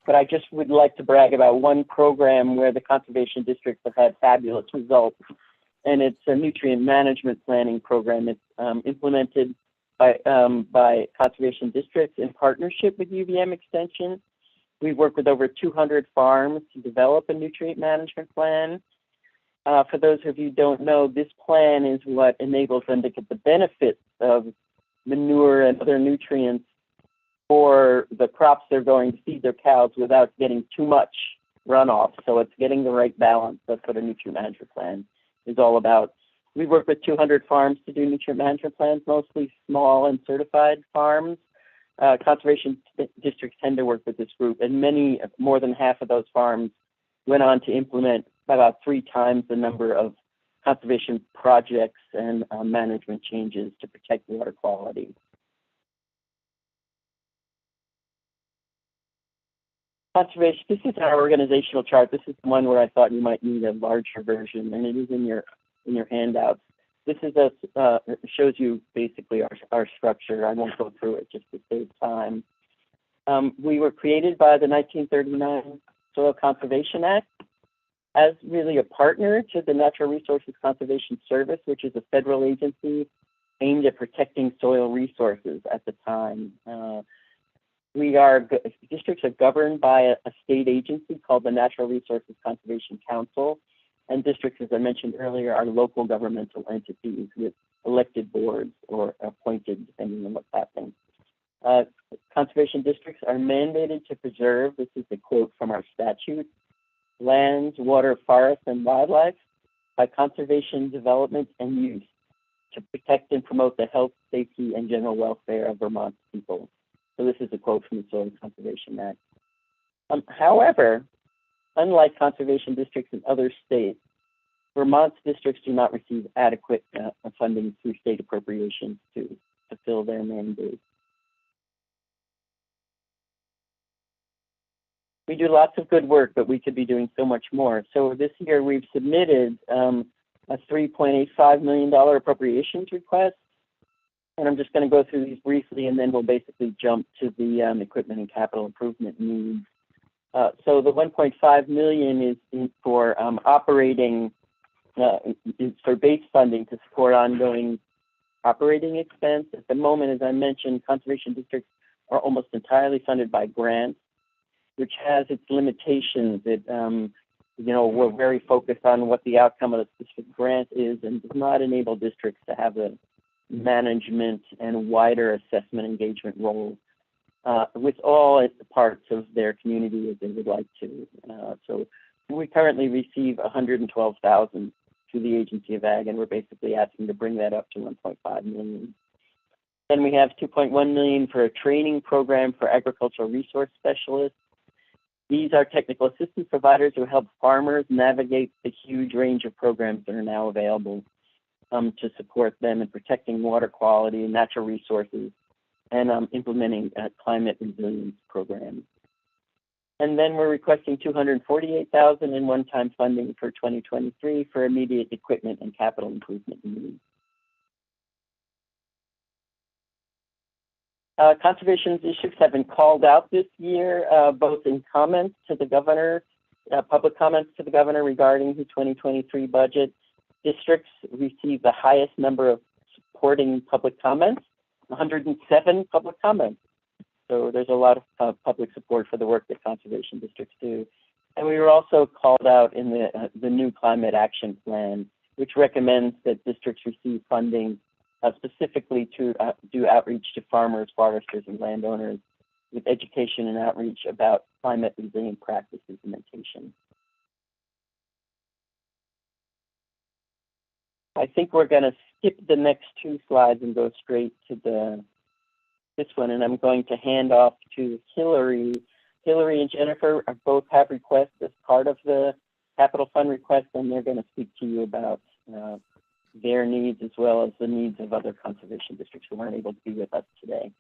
But I just would like to brag about one program where the conservation districts have had fabulous results, and it's a nutrient management planning program. It's implemented by conservation districts in partnership with UVM Extension. We work with over 200 farms to develop a nutrient management plan. For those of you who don't know, this plan is what enables them to get the benefits of manure and other nutrients for the crops they're going to feed their cows without getting too much runoff. So it's getting the right balance. That's what a nutrient management plan is all about. We work with 200 farms to do nutrient management plans, mostly small and certified farms. Conservation districts tend to work with this group, and many, more than half of those farms went on to implement about 3 times the number of conservation projects and management changes to protect water quality. Conservation, this is our organizational chart. This is the one where I thought you might need a larger version, and it is in your handouts. This is shows you basically our structure. I won't go through it just to save time. We were created by the 1939 Soil Conservation Act as really a partner to the Natural Resources Conservation Service, which is a federal agency aimed at protecting soil resources at the time. Districts are governed by a state agency called the Natural Resources Conservation Council, and districts, as I mentioned earlier, are local governmental entities with elected boards or appointed, depending on what's happening. Conservation districts are mandated to preserve, this is a quote from our statute, lands, water, forests, and wildlife by conservation, development, and use to protect and promote the health, safety, and general welfare of Vermont's people. So this is a quote from the Soil Conservation Act. However, unlike conservation districts in other states, Vermont's districts do not receive adequate funding through state appropriations to fulfill their mandate. We do lots of good work, but we could be doing so much more. So this year we've submitted a $3.85 million appropriations request. And I'm just going to go through these briefly, and then we'll basically jump to the equipment and capital improvement needs. So the 1.5 million is for operating, is for base funding to support ongoing operating expense. At the moment, as I mentioned, conservation districts are almost entirely funded by grants, which has its limitations. We're very focused on what the outcome of the specific grant is and does not enable districts to have a management and wider assessment engagement role with all parts of their community as they would like to. So we currently receive $112,000 through the Agency of Ag, and we're basically asking to bring that up to 1.5 million. Then we have 2.1 million for a training program for agricultural resource specialists. These are technical assistance providers who help farmers navigate the huge range of programs that are now available to support them in protecting water quality and natural resources and implementing climate resilience programs. And then we're requesting $248,000 in one-time funding for 2023 for immediate equipment and capital improvement needs. Conservation districts have been called out this year, both in comments to the governor, public comments to the governor regarding the 2023 budget. Districts received the highest number of supporting public comments, 107 public comments. So there's a lot of public support for the work that conservation districts do. And we were also called out in the new climate action plan, which recommends that districts receive funding specifically to do outreach to farmers, foresters, and landowners with education and outreach about climate resilient practice implementation. I think we're going to skip the next 2 slides and go straight to this one, and I'm going to hand off to Hillary. Hillary and Jennifer both have requests as part of the capital fund request, and they're going to speak to you about their needs as well as the needs of other conservation districts who weren't able to be with us today.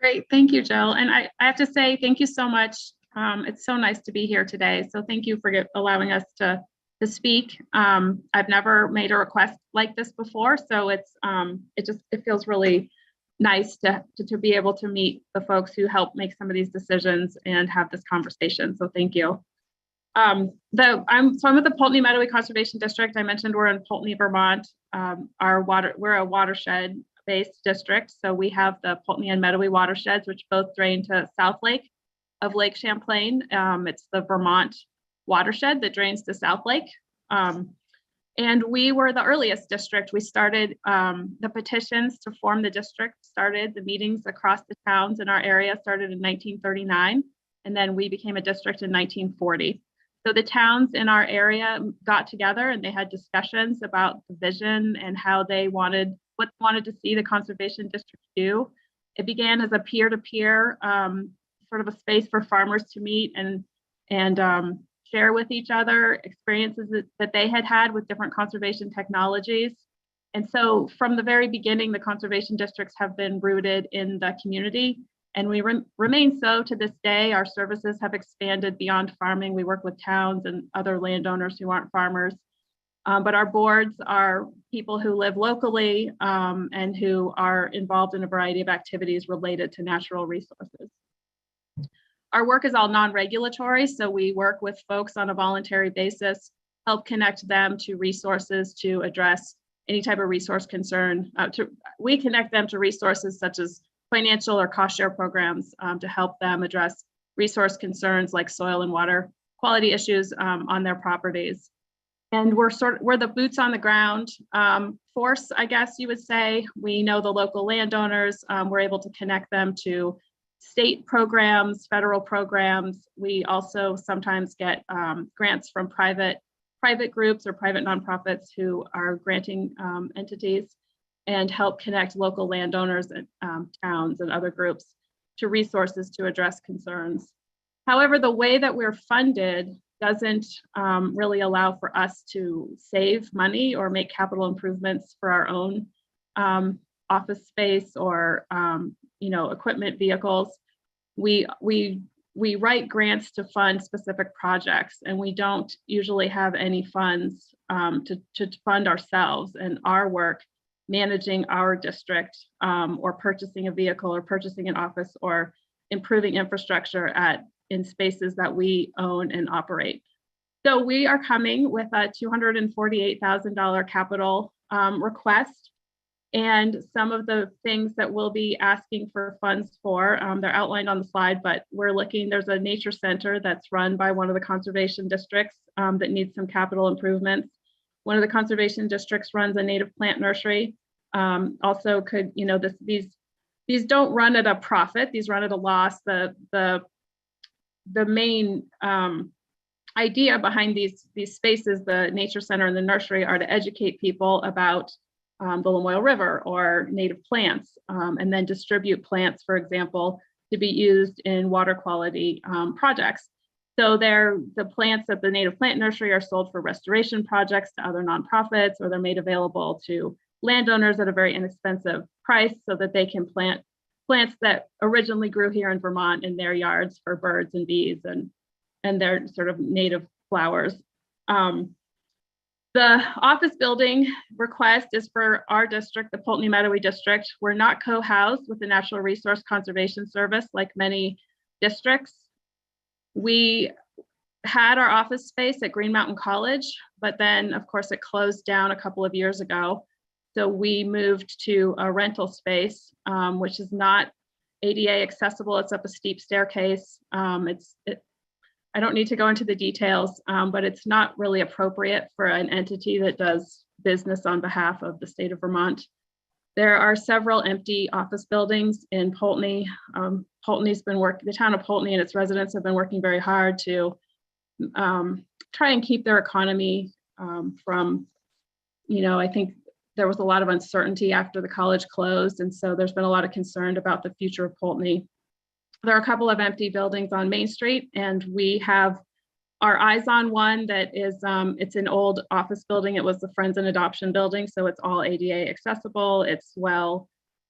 Great, thank you, Jill. And I have to say thank you so much. It's so nice to be here today. So thank you for allowing us to speak. I've never made a request like this before, so it feels really nice to be able to meet the folks who help make some of these decisions and have this conversation. So thank you. I'm with the Poultney Medway Conservation District. I mentioned we're in Poultney, Vermont. We're a watershed-based district, so we have the Poultney and Medway watersheds, which both drain to South Lake of Lake Champlain. It's the Vermont watershed that drains to South Lake. And we were the earliest district. We started the petitions to form the district, started the meetings across the towns in our area, started in 1939, and then we became a district in 1940. So the towns in our area got together and they had discussions about the vision and how what they wanted to see the conservation district do. It began as a peer-to-peer sort of a space for farmers to meet and share with each other experiences that they had with different conservation technologies. And so from the very beginning, the conservation districts have been rooted in the community, and we remain so to this day. Our services have expanded beyond farming. We work with towns and other landowners who aren't farmers. But our boards are people who live locally and who are involved in a variety of activities related to natural resources. Our work is all non-regulatory, so we work with folks on a voluntary basis, help connect them to resources to address any type of resource concern. We connect them to resources such as financial or cost share programs to help them address resource concerns like soil and water quality issues on their properties. And we're the boots on the ground force, I guess you would say. We know the local landowners. We're able to connect them to state programs, federal programs. We also sometimes get grants from private groups or private nonprofits who are granting entities, and help connect local landowners and towns and other groups to resources to address concerns. However, the way that we're funded doesn't really allow for us to save money or make capital improvements for our own office space or equipment vehicles. We write grants to fund specific projects, and we don't usually have any funds to fund ourselves and our work managing our district or purchasing a vehicle or purchasing an office or improving infrastructure in spaces that we own and operate. So we are coming with a $248,000 capital request. And some of the things that we'll be asking for funds for, they're outlined on the slide, but there's a nature center that's run by one of the conservation districts that needs some capital improvements. One of the conservation districts runs a native plant nursery. Also could, these don't run at a profit, these run at a loss. The main idea behind these spaces, the nature center and the nursery, are to educate people about the Lamoille River or native plants, and then distribute plants, for example, to be used in water quality projects. So the plants at the native plant nursery are sold for restoration projects to other nonprofits, or they're made available to landowners at a very inexpensive price so that they can plant plants that originally grew here in Vermont in their yards for birds and bees and their sort of native flowers. The office building request is for our district, the Poultney-Medowee district. We're not co-housed with the Natural Resource Conservation Service like many districts. We had our office space at Green Mountain College, but then of course it closed down a couple of years ago. So we moved to a rental space, which is not ADA accessible. It's up a steep staircase. I don't need to go into the details, but it's not really appropriate for an entity that does business on behalf of the state of Vermont. There are several empty office buildings in Poultney. The town of Poultney and its residents have been working very hard to try and keep their economy from, I think there was a lot of uncertainty after the college closed. And so there's been a lot of concern about the future of Poultney. There are a couple of empty buildings on Main Street, and we have our eyes on one that is, it's an old office building. It was the Friends and Adoption building, so it's all ADA accessible. It's well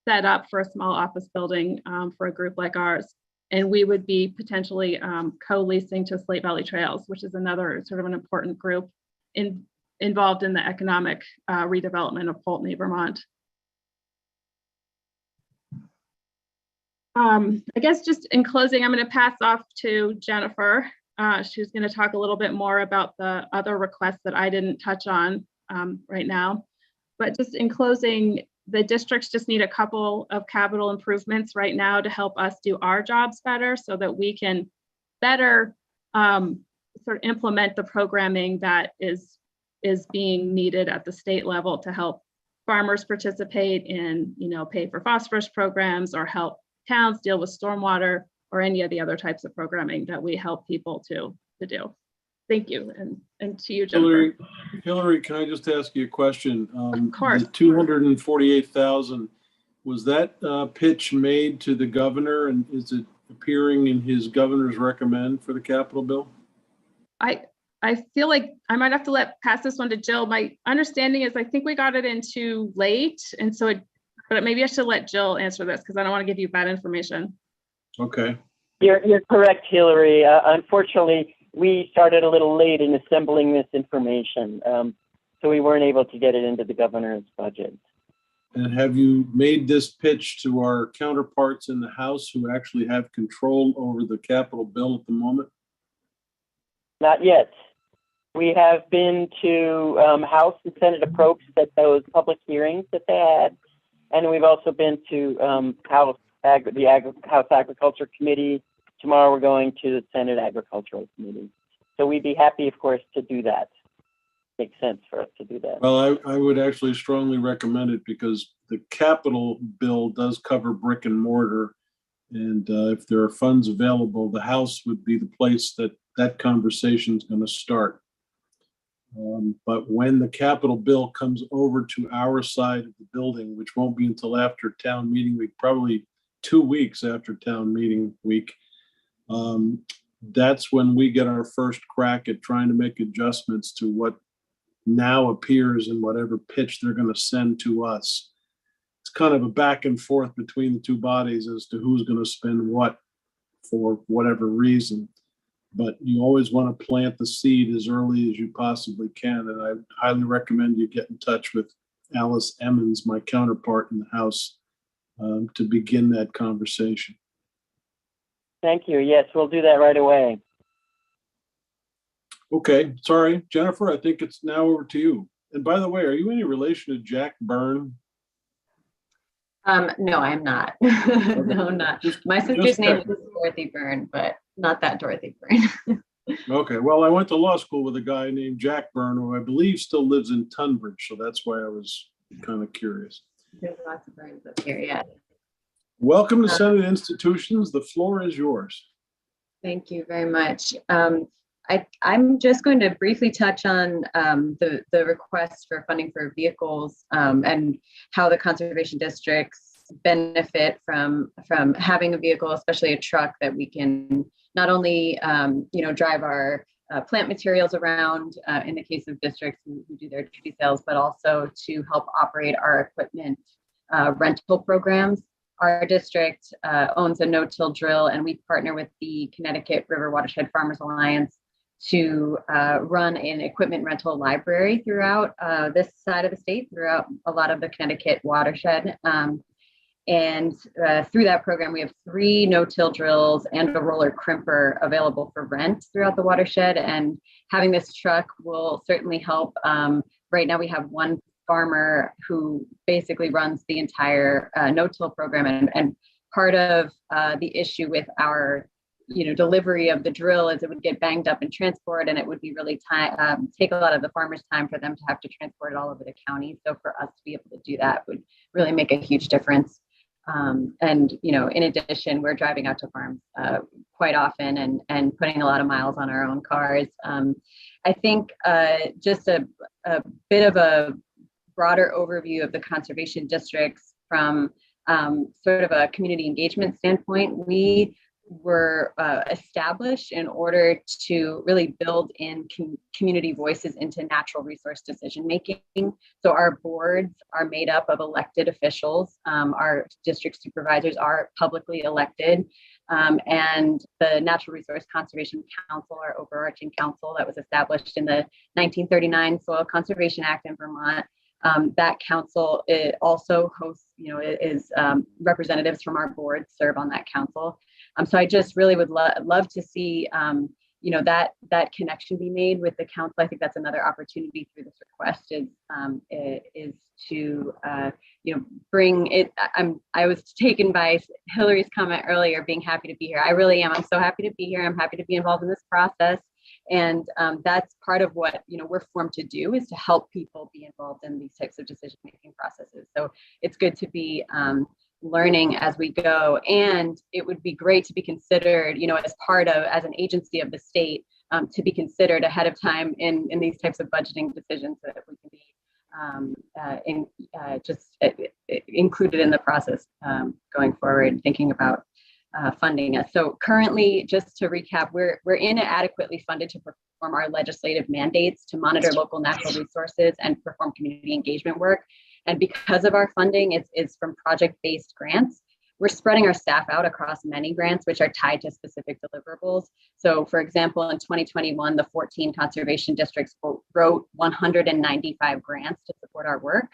set up for a small office building for a group like ours. And we would be potentially co-leasing to Slate Valley Trails, which is another sort of an important group involved in the economic redevelopment of Poultney, Vermont. I guess just in closing, I'm going to pass off to Jennifer. She's going to talk a little bit more about the other requests that I didn't touch on right now. But just in closing, the districts just need a couple of capital improvements right now to help us do our jobs better so that we can better sort of implement the programming that is is being needed at the state level to help farmers participate in, pay for phosphorus programs or help towns deal with stormwater or any of the other types of programming that we help people to do. Thank you. And to you, Jennifer. Hillary, can I just ask you a question? Of course. The 248,000, was that pitch made to the governor, and is it appearing in his governor's recommend for the capital bill? I feel like I might have to pass this one to Jill. My understanding is I think we got it in too late. And so but maybe I should let Jill answer this because I don't want to give you bad information. Okay. You're correct, Hillary. Unfortunately, we started a little late in assembling this information. So we weren't able to get it into the governor's budget. And have you made this pitch to our counterparts in the House who actually have control over the capital bill at the moment? Not yet. We have been to House and Senate approach at those public hearings that they had. And we've also been to House Agriculture Committee. Tomorrow we're going to the Senate Agricultural Committee. So we'd be happy, of course, to do that. Makes sense for us to do that. Well, I would actually strongly recommend it because the capital bill does cover brick and mortar. And if there are funds available, the House would be the place that conversation is going to start. But when the capital bill comes over to our side of the building, which won't be until after town meeting week, probably 2 weeks after town meeting week, that's when we get our first crack at trying to make adjustments to what now appears in whatever pitch they're going to send to us. It's kind of a back and forth between the two bodies as to who's going to spend what for whatever reason. But you always want to plant the seed as early as you possibly can. And I highly recommend you get in touch with Alice Emmons, my counterpart in the House, to begin that conversation. Thank you. Yes, we'll do that right away. Okay, sorry, Jennifer, I think it's now over to you. And by the way, are you any relation to Jack Byrne? No, I'm not. No, I'm not. My sister's name is Dorothy Byrne, but not that Dorothy Byrne. Okay, well, I went to law school with a guy named Jack Byrne, who I believe still lives in Tunbridge, so that's why I was kind of curious. There's lots of Byrnes up here, yeah. Welcome to Senate Institutions. The floor is yours. Thank you very much. I'm just going to briefly touch on the request for funding for vehicles and how the conservation districts benefit from having a vehicle, especially a truck that we can not only drive our plant materials around in the case of districts who do their duty sales, but also to help operate our equipment rental programs. Our district owns a no-till drill, and we partner with the Connecticut River Watershed Farmers Alliance to run an equipment rental library throughout this side of the state, throughout a lot of the Connecticut watershed. And through that program, we have 3 no-till drills and a roller crimper available for rent throughout the watershed. And having this truck will certainly help. Right now, we have one farmer who basically runs the entire no-till program. And part of the issue with our delivery of the drill is it would get banged up in transport, and it would be really take a lot of the farmers' time for them to have to transport it all over the county. So for us to be able to do that would really make a huge difference. And in addition, we're driving out to farms quite often and putting a lot of miles on our own cars. I think just a bit of a broader overview of the conservation districts from sort of a community engagement standpoint. We were established in order to really build in community voices into natural resource decision making. So our boards are made up of elected officials. Our district supervisors are publicly elected. And the Natural Resource Conservation Council, our overarching council that was established in the 1939 Soil Conservation Act in Vermont, that council also hosts, is representatives from our board serve on that council. So I just really would love to see, that connection be made with the council. I think that's another opportunity through this request is to, bring it. I was taken by Hillary's comment earlier, being happy to be here. I really am. I'm so happy to be here. I'm happy to be involved in this process. And that's part of what we're formed to do, is to help people be involved in these types of decision-making processes. So it's good to be learning as we go, and it would be great to be considered, as an agency of the state, to be considered ahead of time in these types of budgeting decisions, so that we can be included in the process going forward, thinking about funding us. So currently, just to recap, we're inadequately funded to perform our legislative mandates to monitor local natural resources and perform community engagement work. And because of our funding is from project-based grants, we're spreading our staff out across many grants, which are tied to specific deliverables. So for example, in 2021, the 14 conservation districts wrote 195 grants to support our work.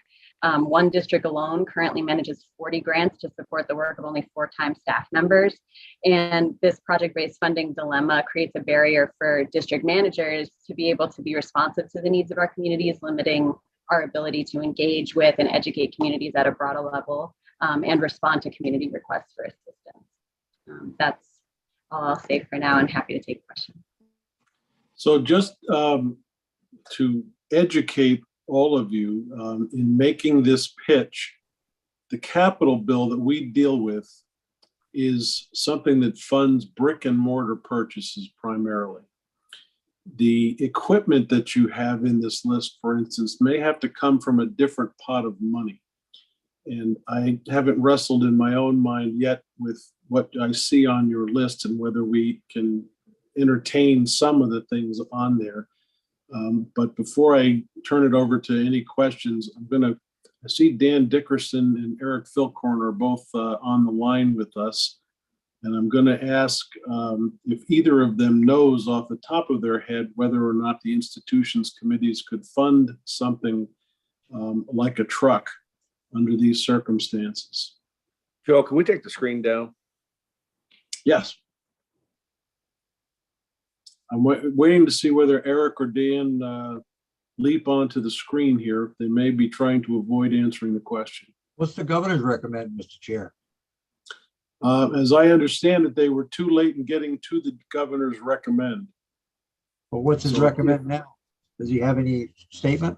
One district alone currently manages 40 grants to support the work of only 4 staff members. And this project-based funding dilemma creates a barrier for district managers to be able to be responsive to the needs of our communities, limiting our ability to engage with and educate communities at a broader level, and respond to community requests for assistance. That's all I'll say for now. I'm happy to take questions. So just to educate all of you, in making this pitch, the capital bill that we deal with is something that funds brick and mortar purchases primarily. The equipment that you have in this list, for instance, may have to come from a different pot of money. And I haven't wrestled in my own mind yet with what I see on your list and whether we can entertain some of the things on there. But before I turn it over to any questions, I see Dan Dickerson and Eric Philcorn are both on the line with us. And I'm going to ask if either of them knows off the top of their head whether or not the institutions committees could fund something like a truck under these circumstances. Joe, can we take the screen down? Yes. I'm waiting to see whether Eric or Dan leap onto the screen here. They may be trying to avoid answering the question. What's the governor's recommend, Mr. Chair? As I understand it, they were too late in getting to the governor's recommend. Well, what's his recommend now? Does he have any statement?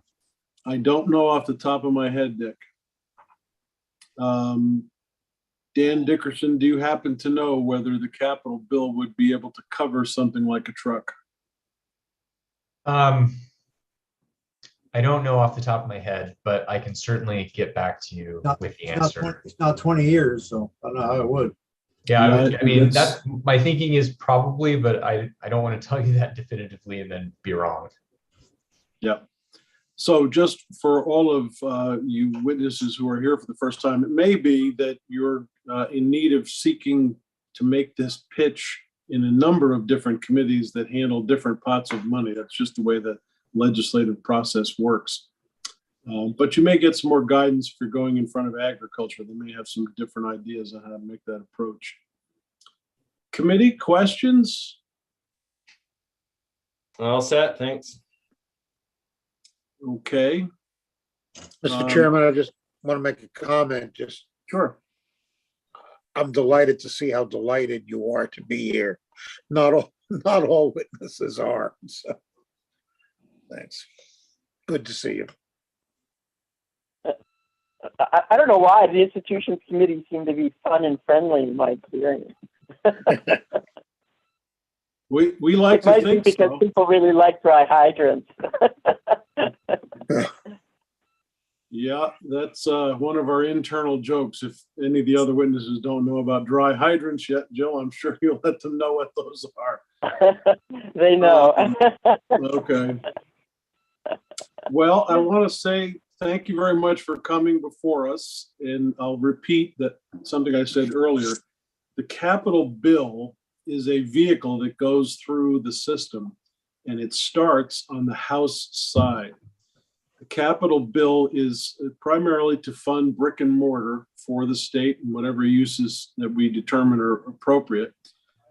I don't know off the top of my head, Dick. Dan Dickerson, do you happen to know whether the capital bill would be able to cover something like a truck? I don't know off the top of my head, but I can certainly get back to you with the answer. It's not 20 years, so I don't know how it would. Yeah, I mean, that's my thinking is probably, but I don't want to tell you that definitively and then be wrong. Yeah. So just for all of you witnesses who are here for the first time, it may be that you're in need of seeking to make this pitch in a number of different committees that handle different pots of money. That's just the way the legislative process works. But you may get some more guidance if you're going in front of agriculture. They may have some different ideas on how to make that approach. Committee questions? All set, thanks. Okay. Mr. Chairman, I just want to make a comment. Sure. I'm delighted to see how delighted you are to be here. Not all witnesses are. So, thanks. Good to see you. I don't know why the institutions committee seem to be fun and friendly in my experience. We like to think because so. People really like dry hydrants. Yeah, that's one of our internal jokes. If any of the other witnesses don't know about dry hydrants yet, Jill, I'm sure you'll let them know what those are. They know. Okay. Well, I want to say thank you very much for coming before us. And I'll repeat that something I said earlier. The capital bill is a vehicle that goes through the system, and it starts on the House side. The capital bill is primarily to fund brick and mortar for the state and whatever uses that we determine are appropriate.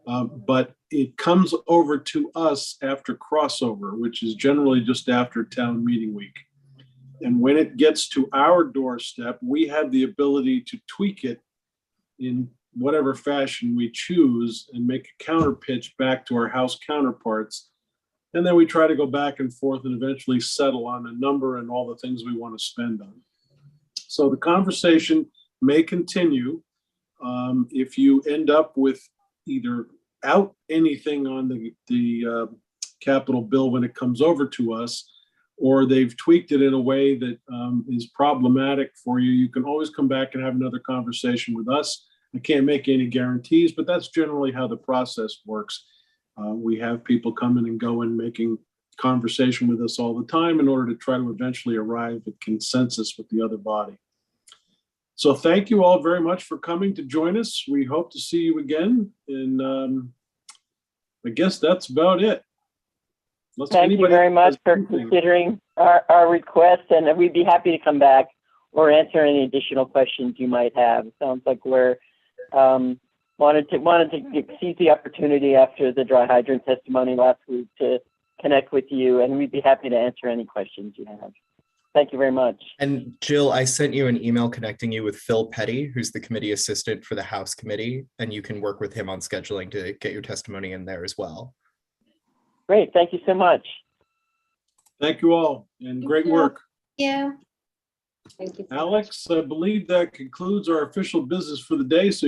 But it comes over to us after crossover, which is generally just after town meeting week. And when it gets to our doorstep, we have the ability to tweak it in whatever fashion we choose and make a counter pitch back to our House counterparts And then we try to go back and forth and eventually settle on a number and all the things we want to spend on. So the conversation may continue. If you end up with either out anything on the capital bill when it comes over to us, or they've tweaked it in a way that is problematic for you, you can always come back and have another conversation with us. I can't make any guarantees, but that's generally how the process works. We have people coming and going, making conversation with us all the time in order to try to eventually arrive at consensus with the other body. So thank you all very much for coming to join us. We hope to see you again. And I guess that's about it. Thank you very much for considering our request, and we'd be happy to come back or answer any additional questions you might have. It sounds like we're wanted to seize the opportunity after the dry hydrant testimony last week to connect with you, and we'd be happy to answer any questions you have. Thank you very much. And Jill, I sent you an email connecting you with Phil Petty, who's the committee assistant for the House committee, and you can work with him on scheduling to get your testimony in there as well. Great, thank you so much. Thank you all, and great work. Yeah. Thank you. Alex, I believe that concludes our official business for the day. So